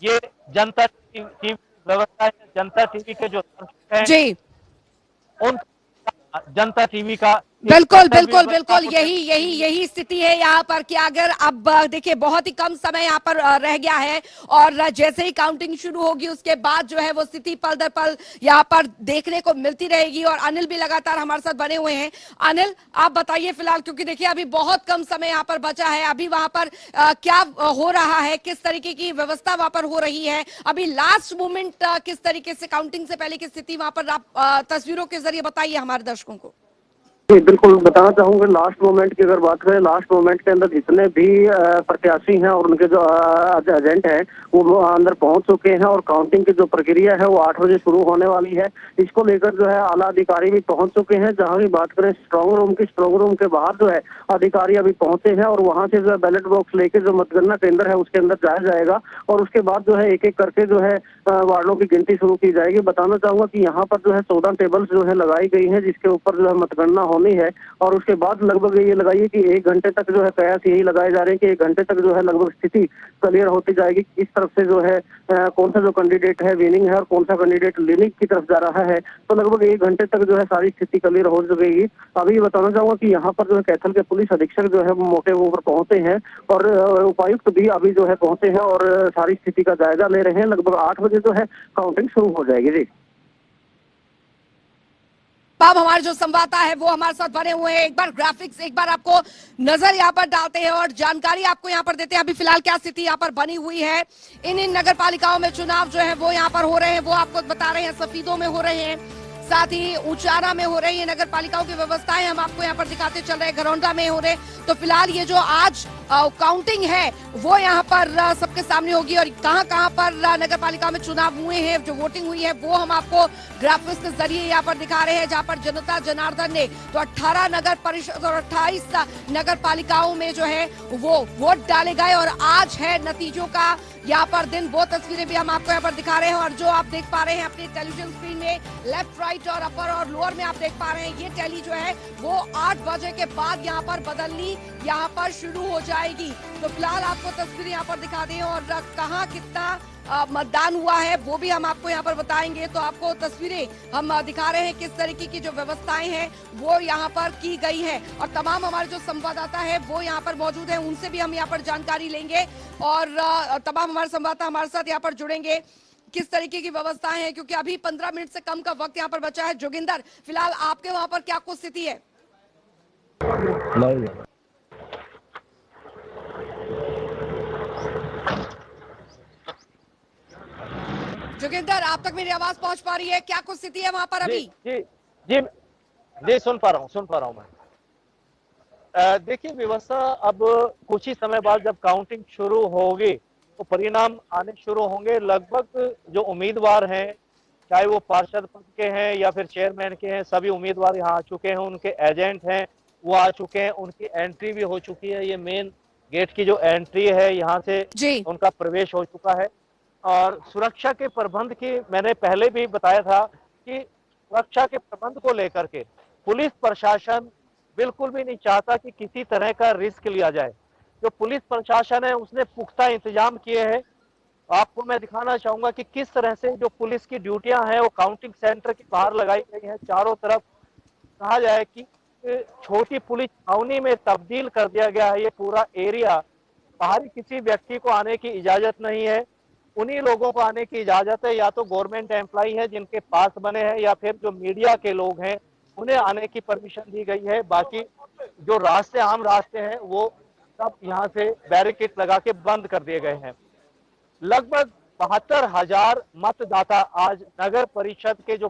ये जनता टीवी व्यवस्था है, जनता टीवी के जो दर्शक हैं जी, उन जनता टीवी का बिल्कुल बिल्कुल बिल्कुल यही स्थिति है यहाँ पर कि अगर अब देखिए बहुत ही कम समय यहाँ पर रह गया है और जैसे ही काउंटिंग शुरू होगी उसके बाद जो है वो स्थिति पल दर पल यहाँ पर देखने को मिलती रहेगी। और अनिल भी लगातार हमारे साथ बने हुए हैं। अनिल, आप बताइए फिलहाल, क्योंकि देखिए अभी बहुत कम समय यहाँ पर बचा है, अभी वहां पर क्या हो रहा है, किस तरीके की व्यवस्था वहां पर हो रही है, अभी लास्ट मोमेंट किस तरीके से काउंटिंग से पहले की स्थिति वहां पर आप तस्वीरों के जरिए बताइए हमारे दर्शकों को। जी बिल्कुल, बताना चाहूंगा लास्ट मोमेंट की अगर बात करें, लास्ट मोमेंट के अंदर जितने भी प्रत्याशी हैं और उनके जो एजेंट हैं वो अंदर पहुंच चुके हैं और काउंटिंग की जो प्रक्रिया है वो 8 बजे शुरू होने वाली है। इसको लेकर जो है आला अधिकारी भी पहुंच चुके हैं। जहां भी बात करें स्ट्रांग रूम की, स्ट्रांग रूम के बाहर जो है अधिकारी अभी पहुंचे हैं और वहां से जो है बैलेट बॉक्स लेके जो मतगणना केंद्र है उसके अंदर जाया जाएगा और उसके बाद जो है एक एक करके जो है वार्डों की गिनती शुरू की जाएगी। बताना चाहूंगा कि यहाँ पर जो है 14 टेबल्स जो है लगाई गई है जिसके ऊपर जो है मतगणना होनी है और उसके बाद लगभग ये लगाइए कि 1 घंटे तक जो है कयास यही लगाए जा रहे हैं कि 1 घंटे तक जो है लगभग स्थिति क्लियर होती जाएगी। इस तरफ से जो है कौन सा जो कैंडिडेट है विनिंग है और कौन सा कैंडिडेट लीनिंग की तरफ जा रहा है, तो लगभग 1 घंटे तक जो है सारी स्थिति क्लियर हो जाएगी। अभी बताना चाहूंगा कि यहाँ पर जो है कैथल के पुलिस अधीक्षक जो है मौके पर पहुंचे हैं और उपायुक्त भी अभी जो है पहुंचे हैं और सारी स्थिति का जायजा ले रहे हैं। लगभग 8 बजे जो है काउंटिंग शुरू हो जाएगी। जी पाप हमारे जो संवाददाता है वो हमारे साथ बने हुए हैं। एक बार ग्राफिक्स एक बार आपको नजर यहाँ पर डालते हैं और जानकारी आपको यहाँ पर देते हैं अभी फिलहाल क्या स्थिति यहाँ पर बनी हुई है। इन नगर पालिकाओं में चुनाव जो है वो यहाँ पर हो रहे हैं, वो आपको बता रहे हैं। सफीदों में हो रहे हैं, साथ ही ऊंचारा में हो रही है नगर पालिकाओं की व्यवस्थाएं हम आपको यहाँ पर दिखाते चल रहे हैं। घरौंडा में हो रहे, तो फिलहाल ये जो आज काउंटिंग है वो यहाँ पर सबके सामने होगी और कहां कहां पर नगर पालिका में चुनाव हुए हैं, जो वोटिंग हुई है वो हम आपको ग्राफिक्स के जरिए यहाँ पर दिखा रहे हैं। जहां पर जनता जनार्दन ने तो 18 नगर परिषद और 28 नगर पालिकाओं में जो है वो वोट डाले गए और आज है नतीजों का यहाँ पर दिन। वो तस्वीरें भी हम आपको यहाँ पर दिखा रहे हैं और जो आप देख पा रहे हैं अपनी टेलीविजन स्क्रीन में लेफ्ट राइट और अपर और लोअर में आप देख पा रहे हैं, ये टैली जो है वो 8 बजे के बाद यहाँ पर बदलनी यहाँ पर शुरू हो जाएगी। तो फिलहाल आपको तस्वीरें यहाँ पर दिखा दें और कहाँ कितना मतदान हुआ है वो भी हम आपको यहाँ पर बताएंगे। तो आपको तस्वीरें हम दिखा रहे हैं किस तरीके की जो व्यवस्थाएं हैं वो यहाँ पर की गई है और तमाम हमारे जो संवाददाता है वो यहाँ पर मौजूद है, उनसे भी हम यहाँ पर जानकारी लेंगे और तमाम हमारे संवाददाता हमारे साथ यहाँ पर जुड़ेंगे किस तरीके की व्यवस्थाएं हैं, क्योंकि अभी 15 मिनट से कम का वक्त यहाँ पर बचा है। जोगिंदर, फिलहाल आपके वहां पर क्या कुछ स्थिति है? जोगिंदर, आप तक मेरी आवाज पहुंच पा रही है? क्या कुछ स्थिति है वहां पर अभी? जी जी जी सुन पा रहा हूँ मैं। देखिए, व्यवस्था अब कुछ ही समय बाद जब काउंटिंग शुरू होगी तो परिणाम आने शुरू होंगे। लगभग जो उम्मीदवार हैं, चाहे वो पार्षद पद के हैं या फिर चेयरमैन के हैं, सभी उम्मीदवार यहाँ आ चुके हैं। उनके एजेंट हैं वो आ चुके हैं, उनकी एंट्री भी हो चुकी है। ये मेन गेट की जो एंट्री है यहाँ से उनका प्रवेश हो चुका है। और सुरक्षा के प्रबंध की मैंने पहले भी बताया था कि सुरक्षा के प्रबंध को लेकर के पुलिस प्रशासन बिल्कुल भी नहीं चाहता कि किसी तरह का रिस्क लिया जाए। जो पुलिस प्रशासन है उसने पुख्ता इंतजाम किए हैं। आपको मैं दिखाना चाहूंगा कि किस तरह से जो पुलिस की ड्यूटियां हैं वो काउंटिंग सेंटर के बाहर लगाई गई हैं। चारों तरफ कहा जाए कि छोटी पुलिस छावनी में तब्दील कर दिया गया है ये पूरा एरिया। बाहरी किसी व्यक्ति को आने की इजाजत नहीं है, उन्हीं लोगों को आने की इजाजत है, या तो गवर्नमेंट एम्प्लॉई है जिनके पास बने हैं या फिर जो मीडिया के लोग हैं उन्हें आने की परमिशन दी गई है। बाकी जो रास्ते आम रास्ते हैं वो सब यहाँ से बैरिकेड लगा के बंद कर दिए गए हैं। लगभग 72,000 मतदाता आज नगर परिषद के जो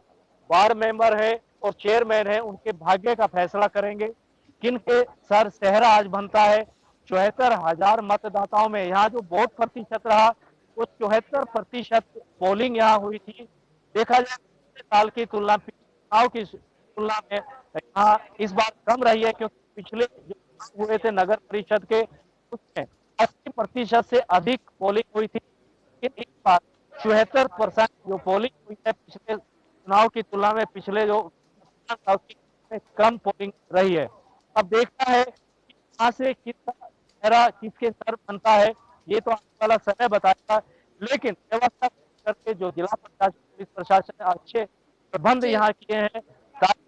वार्ड मेंबर हैं और चेयरमैन हैं उनके भाग्य का फैसला करेंगे। किनके सर सेहरा आज बनता है। 74,000 मतदाताओं में यहाँ जो वोट प्रतिशत रहा वो 74% पोलिंग यहाँ हुई थी। देखा जाए साल की तुलना चुनाव की तुलना में यहाँ इस बार कम रही है, क्योंकि पिछले जो हुए थे नगर परिषद के उसमें 80% से अधिक पोलिंग हुई थी। लेकिन इस बार 74% जो पोलिंग हुई है पिछले चुनाव की तुलना में पिछले जो कम पोलिंग रही है। अब देखता है कि यहाँ से किसका चेहरा किसके सर बनता है ये तो आने वाला समय बताएगा। लेकिन व्यवस्था करके जो जिला प्रशासन पुलिस प्रशासन ने अच्छे प्रबंध यहाँ किए हैं ताकि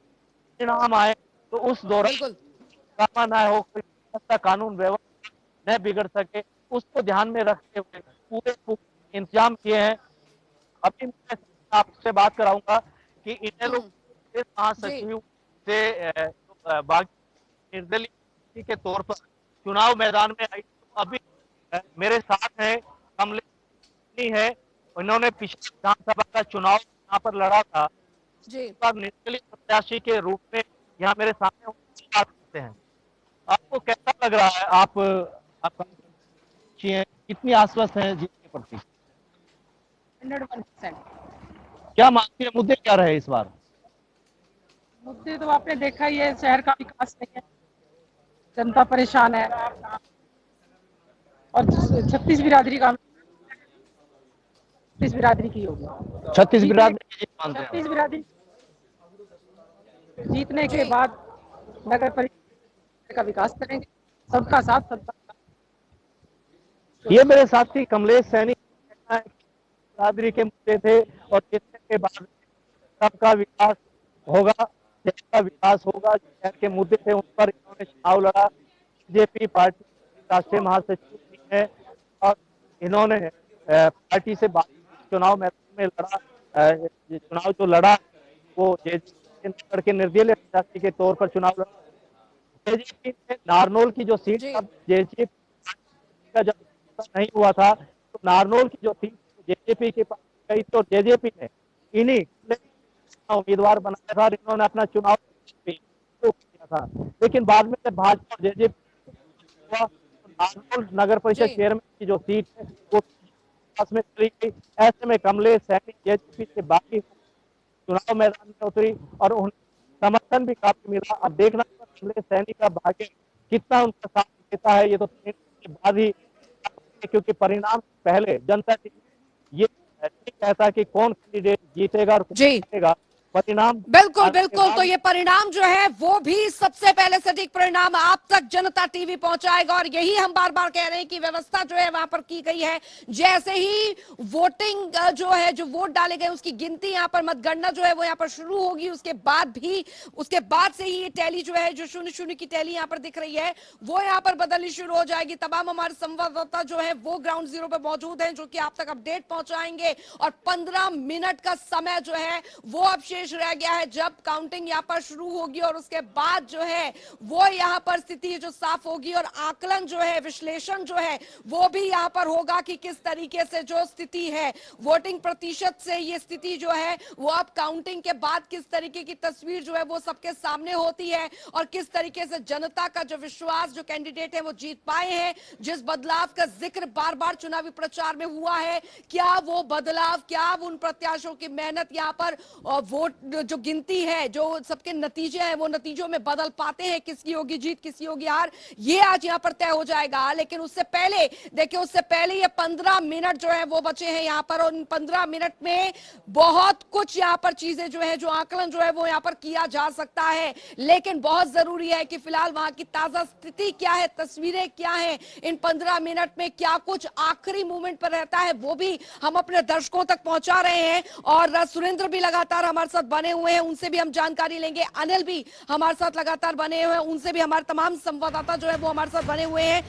परिणाम आए तो उस दौरान ना हो, कोई कानून व्यवस्था न बिगड़ सके, उसको ध्यान में रखते हुए पूरे इंतजाम किए हैं। अभी मैं आपसे बात कराऊंगा कि इन लोग महासचिव से निर्दलीय के तौर पर चुनाव मैदान में आई। अभी मेरे साथ है कमलेश है, उन्होंने पिछले विधानसभा का चुनाव यहाँ पर लड़ा था जी। निर्दलीय प्रत्याशी के रूप में यहाँ मेरे सामने बात करते हैं। आपको कैसा लग रहा है? आप कितनी आश्वस्त हैं जीत के प्रति? 101%। क्या मानते हैं मुद्दे क्या रहे इस बार? मुद्दे तो आपने देखा ही है, शहर का विकास नहीं है, जनता परेशान है और 36 बिरादरी का 36 बिरादरी की होगी। 36 बिरादरी 36 बिरादरी जीतने के बाद नगर परिषद का विकास करेंगे, सबका साथ सबका। ये मेरे साथी कमलेश सैनी बिरादरी के मुद्दे थे और जीतने के बाद सबका विकास होगा, शहर का विकास होगा। शहर के मुद्दे थे उन पर इन्होंने चुनाव लड़ा। बीजेपी पार्टी राष्ट्रीय महासचिव है और इन्होंने पार्टी से चुनाव मैदान में लड़ा। चुनाव जो लड़ा वो के निर्दलीय प्रत्याशी के तौर पर चुनाव लड़ा। जेजेपी ने नारनौल की जो सीट जी। जेजेपी का जब नहीं हुआ था तो नारनौल की जो सीट जेजेपी के पास गई तो जेजेपी ने इन्हीं उम्मीदवार बनाया था, इन्होंने अपना चुनाव किया था। लेकिन बाद में जब भाजपा और जेजेपी हुआ तो नारनौल नगर परिषद जी। चेयरमैन की जो सीट है वो पास में चली गई। ऐसे में कमलेश सैनी जेजेपी से बागी चुनाव मैदान में उतरी और उन्हें समर्थन भी काफी मिला। अब देखना होगा कमलेश सैनी का भाग्य कितना उनका साथ देता है, ये तो के बाद ही, क्योंकि परिणाम पहले जनता ये नहीं कहता कि कौन कैंडिडेट जीतेगा और कौन जी हारेगा। परिणाम बिल्कुल बिल्कुल, तो ये परिणाम जो है वो भी सबसे पहले सटीक परिणाम आप तक जनता टीवी पहुंचाएगा। और यही हम बार बार कह रहे हैं कि व्यवस्था जो है वहां पर की गई है। जैसे ही वोटिंग जो है, जो वोट डाले गए उसकी गिनती यहाँ पर, मतगणना जो है वो यहाँ पर शुरू होगी, उसके बाद से ही ये टैली जो है, जो 0-0 की टैली यहाँ पर दिख रही है वो यहाँ पर बदलनी शुरू हो जाएगी। तमाम हमारे संवाददाता जो है वो ग्राउंड जीरो पे मौजूद हैं, जो कि आप तक अपडेट पहुंचाएंगे। और 15 मिनट का समय जो है वो अब शेष रह गया है जब काउंटिंग यहाँ पर शुरू होगी, और उसके बाद जो है वो यहाँ पर स्थिति जो साफ होगी और आकलन जो है, विश्लेषण जो है वो भी यहाँ पर होगा कि किस तरीके से जो स्थिति है वोटिंग प्रतिशत से ये स्थिति जो है वो अब काउंटिंग के बाद किस तरीके की तस्वीर जो है वो सबके सामने होती है, और किस तरीके से जनता का जो विश्वास जो कैंडिडेट है वो जीत पाए हैं। जिस बदलाव का जिक्र बार बार चुनावी प्रचार में हुआ है, क्या वो बदलाव, क्या उन प्रत्याशियों की मेहनत यहाँ पर वोट जो गिनती है, जो सबके नतीजे हैं वो नतीजों में बदल पाते हैं, किसकी होगी जीत किसकी होगी हार, ये आज यहाँ पर तय हो जाएगा। लेकिन उससे पहले देखिए, उससे पहले ये 15 मिनट जो है वो बचे हैं यहाँ पर, और इन 15 मिनट में बहुत कुछ यहाँ पर चीजें जो है, जो आकलन जो है वो यहाँ पर किया जा सकता है। लेकिन बहुत जरूरी है कि फिलहाल वहां की ताजा स्थिति क्या है, तस्वीरें क्या है, इन 15 मिनट में क्या कुछ आखिरी मोमेंट पर रहता है वो भी हम अपने दर्शकों तक पहुंचा रहे हैं। और सुरेंद्र भी लगातार हमारे साथ बने हुए हैं, उनसे भी हम जानकारी लेंगे। अनिल भी हमारे साथ लगातार बने हुए हैं, उनसे भी हमारे तमाम संवाददाता जो है वो हमारे साथ बने हुए हैं।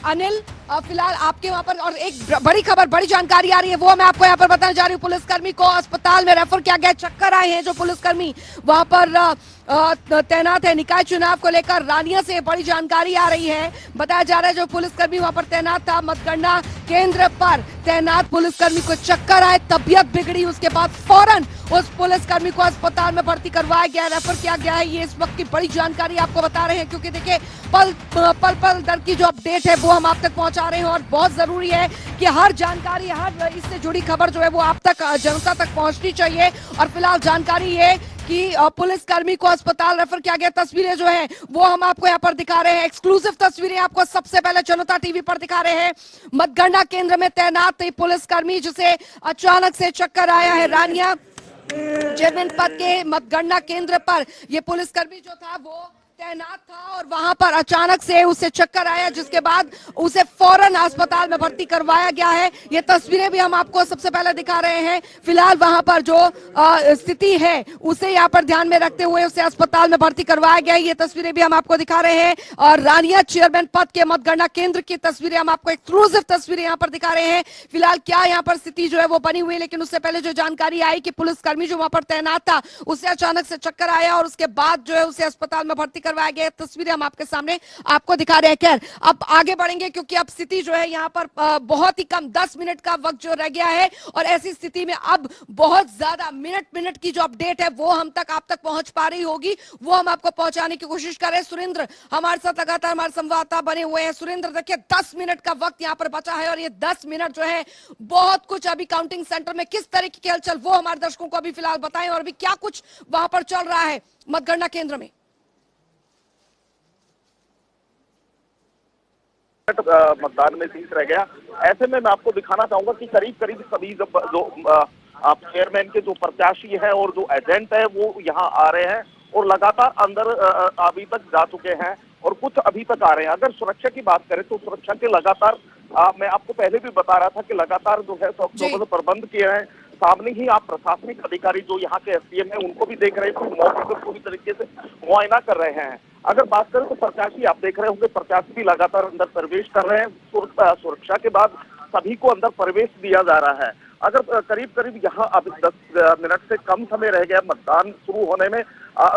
अनिल, फिलहाल आपके वहां पर और एक बड़ी खबर, बड़ी जानकारी आ रही है, वो मैं आपको यहाँ पर बताने जा रही हूँ। पुलिसकर्मी को अस्पताल में रेफर किया गया, चक्कर आए हैं जो पुलिसकर्मी वहां पर तैनात है। निकाय चुनाव को लेकर रानिया से बड़ी जानकारी आ रही है। बताया जा रहा है जो पुलिसकर्मी वहां पर तैनात था, मतगणना केंद्र पर तैनात पुलिसकर्मी को चक्कर आए, तबियत बिगड़ी, उसके बाद फौरन उस पुलिसकर्मी को अस्पताल में भर्ती करवाया गया, रेफर किया गया है। ये इस वक्त की बड़ी जानकारी आपको बता रहे हैं, क्योंकि देखिए पल पल दर की जो अपडेट है वो हम आप तक पहुंचा रहे हैं, और बहुत जरूरी है कि हर जानकारी, हर इससे जुड़ी खबर जो है वो आप तक, जनता तक पहुंचनी चाहिए। और फिलहाल जानकारी ये कि पुलिसकर्मी को अस्पताल रेफर किया गया। तस्वीरें जो है वो हम आपको यहाँ पर दिखा रहे हैं, एक्सक्लूसिव तस्वीरें आपको सबसे पहले जनता टीवी पर दिखा रहे हैं। मतगणना केंद्र में तैनात पुलिसकर्मी जिसे अचानक से चक्कर आया है, रानिया जनपद के मतगणना केंद्र पर ये पुलिसकर्मी जो था वो तैनात था, और वहां पर अचानक से उसे चक्कर आया, जिसके बाद उसे फौरन अस्पताल में भर्ती करवाया गया है। ये तस्वीरें भी हम आपको सबसे पहले दिखा रहे हैं। फिलहाल वहां पर जो स्थिति है उसे यहाँ पर ध्यान में रखते हुए उसे अस्पताल में भर्ती करवाया गया है। ये तस्वीरें भी हम आपको दिखा रहे हैं, और रानिया चेयरमैन पद के मतगणना केंद्र की तस्वीरें हम आपको, एक्सक्लूसिव तस्वीरें यहाँ पर दिखा रहे हैं। फिलहाल क्या यहाँ पर स्थिति जो है वो बनी हुई है, लेकिन उससे पहले जो जानकारी आई कि पुलिसकर्मी जो वहां पर तैनात था उसे अचानक से चक्कर आया, और उसके बाद जो है उसे अस्पताल में भर्ती करवाया गया। तस्वीरें हम आपके सामने आपको दिखा रहे हैं। खैर, अब आगे बढ़ेंगे, क्योंकि अब स्थिति जो है यहाँ पर बहुत ही कम 10 मिनट का वक्त जो रह गया है, और ऐसी स्थिति में अब बहुत ज्यादा मिनट की जो अपडेट है वो हम तक, आप तक पहुंच पा रही होगी, वो हम आपको पहुंचाने की कोशिश कर रहे हैं। सुरेंद्र हमारे साथ लगातार हमारे संवाददाता बने हुए हैं। सुरेंद्र, देखिए 10 मिनट का वक्त यहाँ पर बचा है, और ये 10 मिनट जो है बहुत कुछ अभी काउंटिंग सेंटर में किस तरीके की हलचल वो हमारे दर्शकों को अभी फिलहाल बताएं, और अभी क्या कुछ वहां पर चल रहा है मतगणना केंद्र में। मतदान में शेष रह गया। ऐसे में मैं आपको दिखाना चाहूंगा कि करीब करीब सभी जो चेयरमैन के जो प्रत्याशी हैं और जो एजेंट है वो यहाँ आ रहे हैं, और लगातार अंदर अभी तक जा चुके हैं, और कुछ अभी तक आ रहे हैं। अगर सुरक्षा की बात करें तो सुरक्षा के लगातार मैं आपको पहले भी बता रहा था कि लगातार जो है सब प्रबंध किए हैं। सामने ही आप प्रशासनिक अधिकारी जो यहाँ के एसडीएम है उनको भी देख रहे हैं, तो मौके पर पूरी तरीके से मुआयना कर रहे हैं। अगर बात करें तो प्रत्याशी आप देख रहे होंगे, प्रत्याशी भी लगातार अंदर प्रवेश कर रहे हैं। सुरक्षा के बाद सभी को अंदर प्रवेश दिया जा रहा है। अगर करीब करीब यहाँ अब 10 मिनट से कम समय रह गया मतदान शुरू होने में,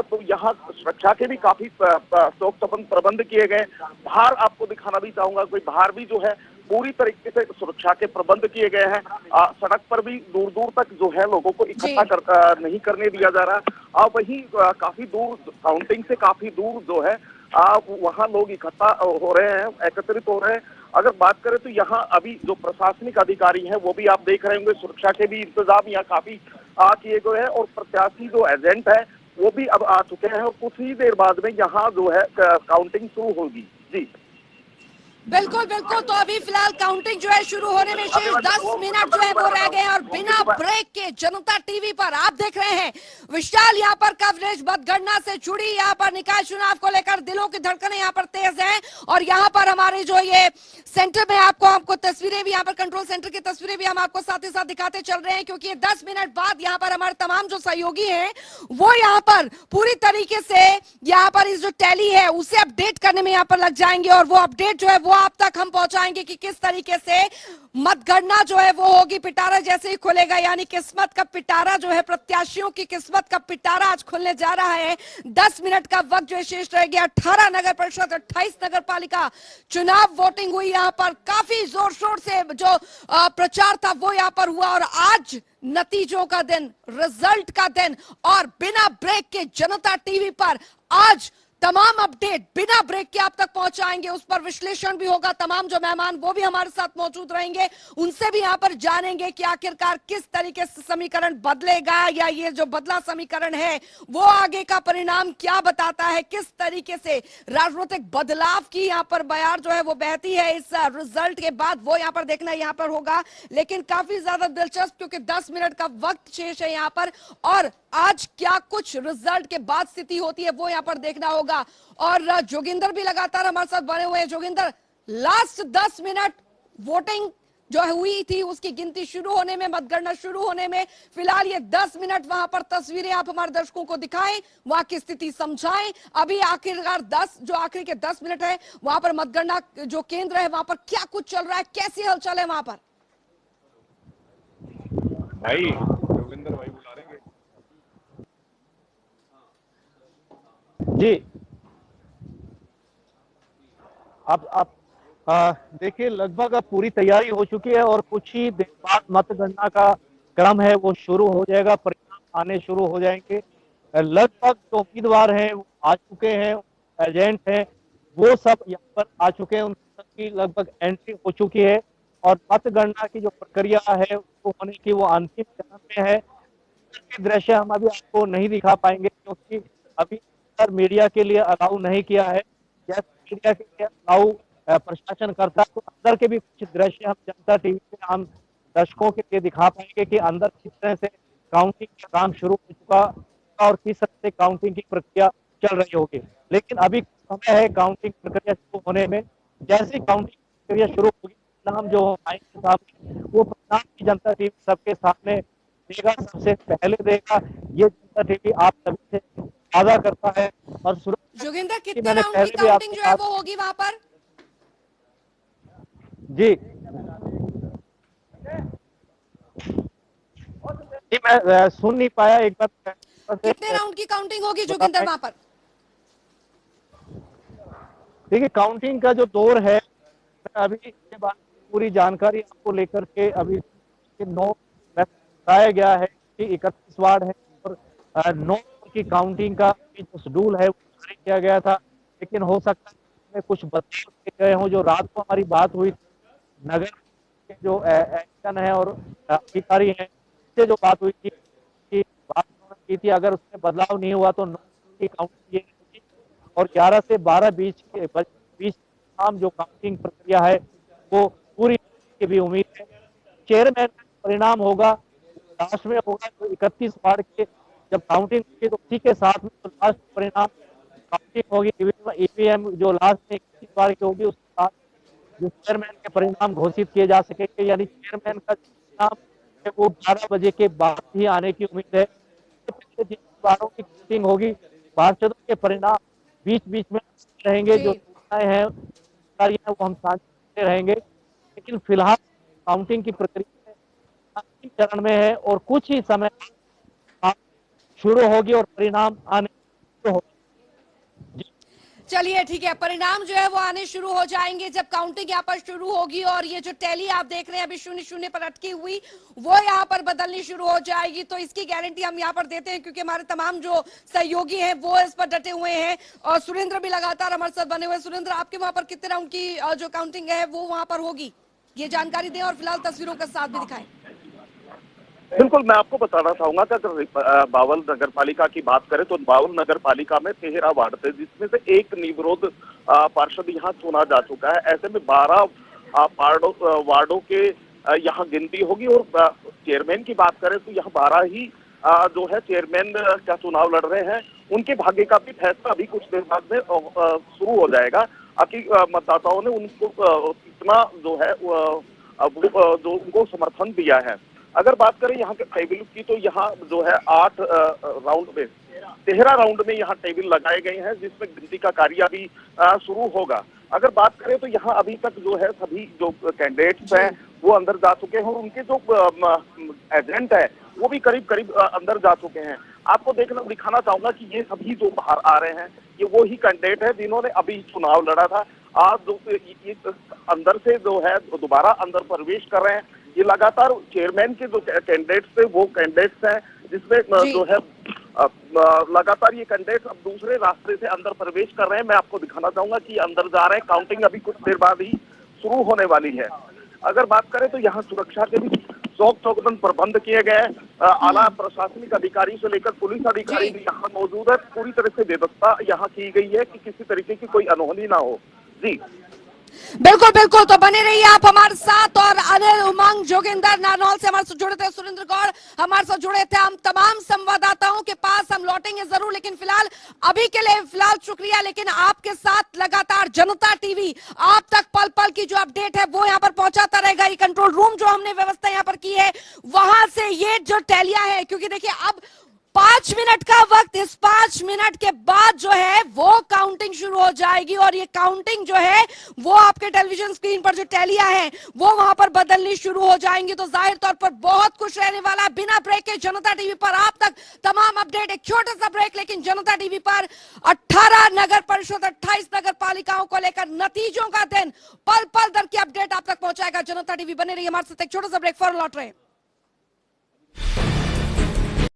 तो यहाँ सुरक्षा के भी काफी चौक प्रबंध किए गए। बाहर आपको दिखाना भी चाहूंगा, कोई बाहर भी जो है पूरी तरीके से सुरक्षा के प्रबंध किए गए हैं। सड़क पर भी दूर दूर तक जो है लोगों को इकट्ठा नहीं करने दिया जा रहा। वहीं काफी दूर काउंटिंग से काफी दूर जो है वहाँ लोग इकट्ठा हो रहे हैं, एकत्रित हो रहे हैं। अगर बात करें तो यहाँ अभी जो प्रशासनिक अधिकारी हैं वो भी आप देख रहे होंगे, सुरक्षा के भी इंतजाम यहाँ काफी किए गए हैं और प्रत्याशी जो एजेंट है वो भी अब आ चुके हैं और कुछ ही देर बाद में यहाँ जो है काउंटिंग शुरू होगी। जी बिल्कुल बिल्कुल। तो अभी फिलहाल काउंटिंग जो है शुरू होने में शेष 10 मिनट जो है वो रह गए हैं और बिना ब्रेक के जनता टीवी पर आप देख रहे हैं विशाल यहाँ पर कवरेज मतगणना से जुड़ी। यहाँ पर निकाय चुनाव को लेकर दिलों की धड़कनें यहाँ पर तेज हैं और यहाँ पर हमारे जो ये सेंटर में आपको तस्वीरें भी, यहाँ पर कंट्रोल सेंटर की तस्वीरें भी हम आपको साथ ही साथ दिखाते चल रहे हैं, क्योंकि 10 मिनट बाद यहाँ पर हमारे तमाम जो सहयोगी हैं वो यहाँ पर पूरी तरीके से यहाँ पर इस जो टैली है उसे अपडेट करने में यहाँ पर लग जाएंगे और वो अपडेट जो है वो आप तक हम पहुंचाएंगे कि किस तरीके से मतगणना जो है वो होगी। पिटारा जैसे ही खुलेगा, यानी किस्मत का पिटारा जो है, प्रत्याशियों की किस्मत का पिटारा आज खुलने जा रहा है। 10 मिनट का वक्त जो है शेष रह गया। 18 नगर परिषद, 28 नगर पालिका चुनाव वोटिंग हुई। यहाँ पर काफी जोर शोर से जो प्रचार था वो यहाँ पर हुआ और आज नतीजों का दिन, रिजल्ट का दिन और बिना ब्रेक के जनता टीवी पर आज तमाम अपडेट बिना ब्रेक के आप तक पहुंचाएंगे। उस पर विश्लेषण भी होगा। तमाम जो मेहमान वो भी हमारे साथ मौजूद रहेंगे, उनसे भी यहां पर जानेंगे कि आखिरकार किस तरीके से समीकरण बदलेगा या ये जो बदला समीकरण है वो आगे का परिणाम क्या बताता है, किस तरीके से राजनीतिक बदलाव की यहां पर बयार जो है वो बहती है इस रिजल्ट के बाद, वो यहां पर देखना यहां पर होगा। लेकिन काफी ज्यादा दिलचस्प, क्योंकि 10 मिनट का वक्त शेष है यहां पर और आज क्या कुछ रिजल्ट के बाद स्थिति होती है वो यहां पर देखना होगा। और जोगिंदर भी लगातार हमारे साथ बने हुए हैं। जोगिंदर, लास्ट 10 मिनट वोटिंग जो हुई थी उसकी गिनती शुरू होने में, मतगणना शुरू होने में, फिलहाल ये 10 मिनट वहां पर तस्वीरें आप हमारे दर्शकों को दिखाएं, वहां की स्थिति समझाएं। अभी आखिरकार 10 जो आखिरी के 10 मिनट है वहां पर मतगणना जो केंद्र है वहां पर क्या कुछ चल रहा है, कैसी हलचल है वहां पर? भाई जोगिंदर भाई बुला रहे हैं जी। आप देखिए, लगभग अब पूरी तैयारी हो चुकी है और कुछ ही देर बाद मतगणना का क्रम है वो शुरू हो जाएगा, परिणाम आने शुरू हो जाएंगे। लगभग जो उम्मीदवार हैं वो आ चुके हैं, एजेंट हैं वो सब यहाँ पर आ चुके हैं, उनकी सबकी लगभग एंट्री हो चुकी है और मतगणना की जो प्रक्रिया है वो होने की वो अंतिम चरण में है। दृश्य हम अभी आपको नहीं दिखा पाएंगे क्योंकि अभी मीडिया के लिए अलाउ नहीं किया है। जैसे मीडिया के लिए अलाउ प्रशासन करता है तो अंदर के भी कुछ दृश्य हम जनता टीवी पे हम दर्शकों के लिए दिखा पाएंगे कि अंदर किस तरह से काउंटिंग का काम शुरू हो चुका और किस तरह से काउंटिंग की प्रक्रिया चल रही होगी। लेकिन अभी समय है काउंटिंग प्रक्रिया शुरू होने में। जैसे काउंटिंग प्रक्रिया शुरू होगी, परिणाम जो आएंगे सामने वो परिणाम की जनता टीवी सबके सामने देगा, सबसे पहले देगा। ये जनता टीवी आप सभी से वादा करता है। और जोगिंदर, कितने राउंड की काउंटिंग जो है वो होगी वहां पर? जी मैं सुन नहीं पाया, एक बार कितने राउंड की काउंटिंग होगी जोगिंदर वहां पर? देखिए, काउंटिंग का जो दौर है अभी इसके बाद पूरी जानकारी आपको लेकर के अभी 9 बताया गया है कि 31 वार्ड है और 9 की काउंटिंग का जो शेड्यूल है वो जारी किया गया था। लेकिन हो सकता है कुछ बदलाव किए गए हों। जो रात को हमारी बात हुई नगर के जो एक्शन है और अधिकारी हैं उससे जो बात हुई थी कि बात की थी, अगर उसमें बदलाव नहीं हुआ तो 9 की काउंटिंग ये होगी और 11 से 12 बीच तमाम जो काउंटिंग प्रक्रिया है वो पूरी की भी उम्मीद है। चेयरमैन का परिणाम होगा लास्ट में होगा, तो 31 वार्ड के जब काउंटिंग होगी तो उसी के साथ में तो लास्ट परिणाम काउंटिंग होगी, ईवीएम जो लास्ट में 31 वार्ड की होगी उसके साथ जो चेयरमैन के परिणाम घोषित किए जा सकेंगे। यानी चेयरमैन का परिणाम है वो 12 बजे के बाद ही आने की उम्मीद है। जिन वार्डों की काउंटिंग होगी पार्षदों के परिणाम बीच बीच में रहेंगे, जो सूचनाएं हैं वो हम साझा करते रहेंगे। लेकिन फिलहाल काउंटिंग की प्रक्रिया चरण में है और कुछ ही समय शुरू होगी और परिणाम आने शुरू होगी। चलिए ठीक है, परिणाम जो है वो आने शुरू हो जाएंगे जब काउंटिंग यहाँ पर शुरू होगी और ये जो टैली आप देख रहे हैं अभी 0-0 पर अटकी हुई वो यहाँ पर बदलनी शुरू हो जाएगी। तो इसकी गारंटी हम यहाँ पर देते हैं क्योंकि हमारे तमाम जो सहयोगी हैं वो इस पर डटे हुए हैं और सुरेंद्र भी लगातार हमारे साथ बने हुए। सुरेंद्र, आपके वहां पर कितने राउंड की जो काउंटिंग है वो वहां पर होगी, ये जानकारी दें और फिलहाल तस्वीरों के साथ भी दिखाएं। बिल्कुल, मैं आपको बताना चाहूंगा कि अगर बावल नगर पालिका की बात करें तो बावल नगर पालिका में 13 वार्ड थे जिसमें से एक निर्विरोध पार्षद यहाँ चुना जा चुका है। ऐसे में 12 वार्डों के यहाँ गिनती होगी और चेयरमैन की बात करें तो यहाँ 12 ही जो है चेयरमैन का चुनाव लड़ रहे हैं। उनके भाग्य का भी फैसला अभी कुछ देर बाद में शुरू हो जाएगा। आखिर मतदाताओं ने उनको कितना जो है जो उनको समर्थन दिया है। अगर बात करें यहाँ के टेबल की तो यहाँ जो है 8 राउंड में 13 राउंड में यहाँ टेबल लगाए गए हैं जिसमें गिनती का कार्य अभी शुरू होगा। अगर बात करें तो यहाँ अभी तक जो है सभी जो कैंडिडेट्स हैं वो अंदर जा चुके हैं और उनके जो एजेंट है वो भी करीब करीब अंदर जा चुके हैं। आपको दिखाना चाहूंगा कि ये सभी जो बाहर आ रहे हैं ये वो ही कैंडिडेट है जिन्होंने अभी चुनाव लड़ा था। आज जो अंदर से जो है दोबारा अंदर प्रवेश कर रहे हैं। ये लगातार चेयरमैन के जो कैंडिडेट्स थे वो कैंडिडेट्स हैं जिसमें जो है लगातार ये कैंडिडेट्स अब दूसरे रास्ते से अंदर प्रवेश कर रहे हैं। मैं आपको दिखाना चाहूंगा कि अंदर जा रहे हैं। काउंटिंग अभी कुछ देर बाद ही शुरू होने वाली है। अगर बात करें तो यहाँ सुरक्षा के भी चौकस प्रबंध किए गए हैं। आला प्रशासनिक अधिकारी से लेकर पुलिस अधिकारी भी यहाँ मौजूद है। पूरी तरह से व्यवस्था यहाँ की गई है कि किसी तरीके की कोई अनहोनी ना हो। जी बिल्कुल बिल्कुल, तो बने रहिए आप हमारे साथ। और अनिल, उमंग, जोगिंदर, नारनौल से हमारे साथ जुड़े थे, सुरेंद्र गौड़ हमारे साथ जुड़े थे। हम तमाम संवाददाताओं के पास हम लौटेंगे जरूर, लेकिन फिलहाल अभी के लिए फिलहाल शुक्रिया। लेकिन आपके साथ लगातार जनता टीवी आप तक पल पल की जो अपडेट है वो यहाँ पर पहुंचाता रहेगा। ये कंट्रोल रूम जो हमने व्यवस्था यहाँ पर की है वहां से ये जो टैलियां है, क्योंकि देखिए अब 5 मिनट का वक्त, इस 5 मिनट के बाद जो है वो काउंटिंग शुरू हो जाएगी और ये काउंटिंग जो है वो आपके टेलीविजन स्क्रीन पर जो टैलियां हैं वो वहां पर बदलनी शुरू हो जाएंगी। तो जाहिर तौर पर बहुत कुछ रहने वाला। बिना ब्रेक के जनता टीवी पर आप तक तमाम अपडेट। एक छोटा सा ब्रेक, लेकिन जनता टीवी पर 18 नगर परिषद 28 नगर पालिकाओं को लेकर नतीजों का दिन पल पल दर की अपडेट आप तक पहुंचाएगा जनता टीवी। बने रहिए हमारे साथ। एक छोटा सा ब्रेक, फौरन लौट रहे हैं।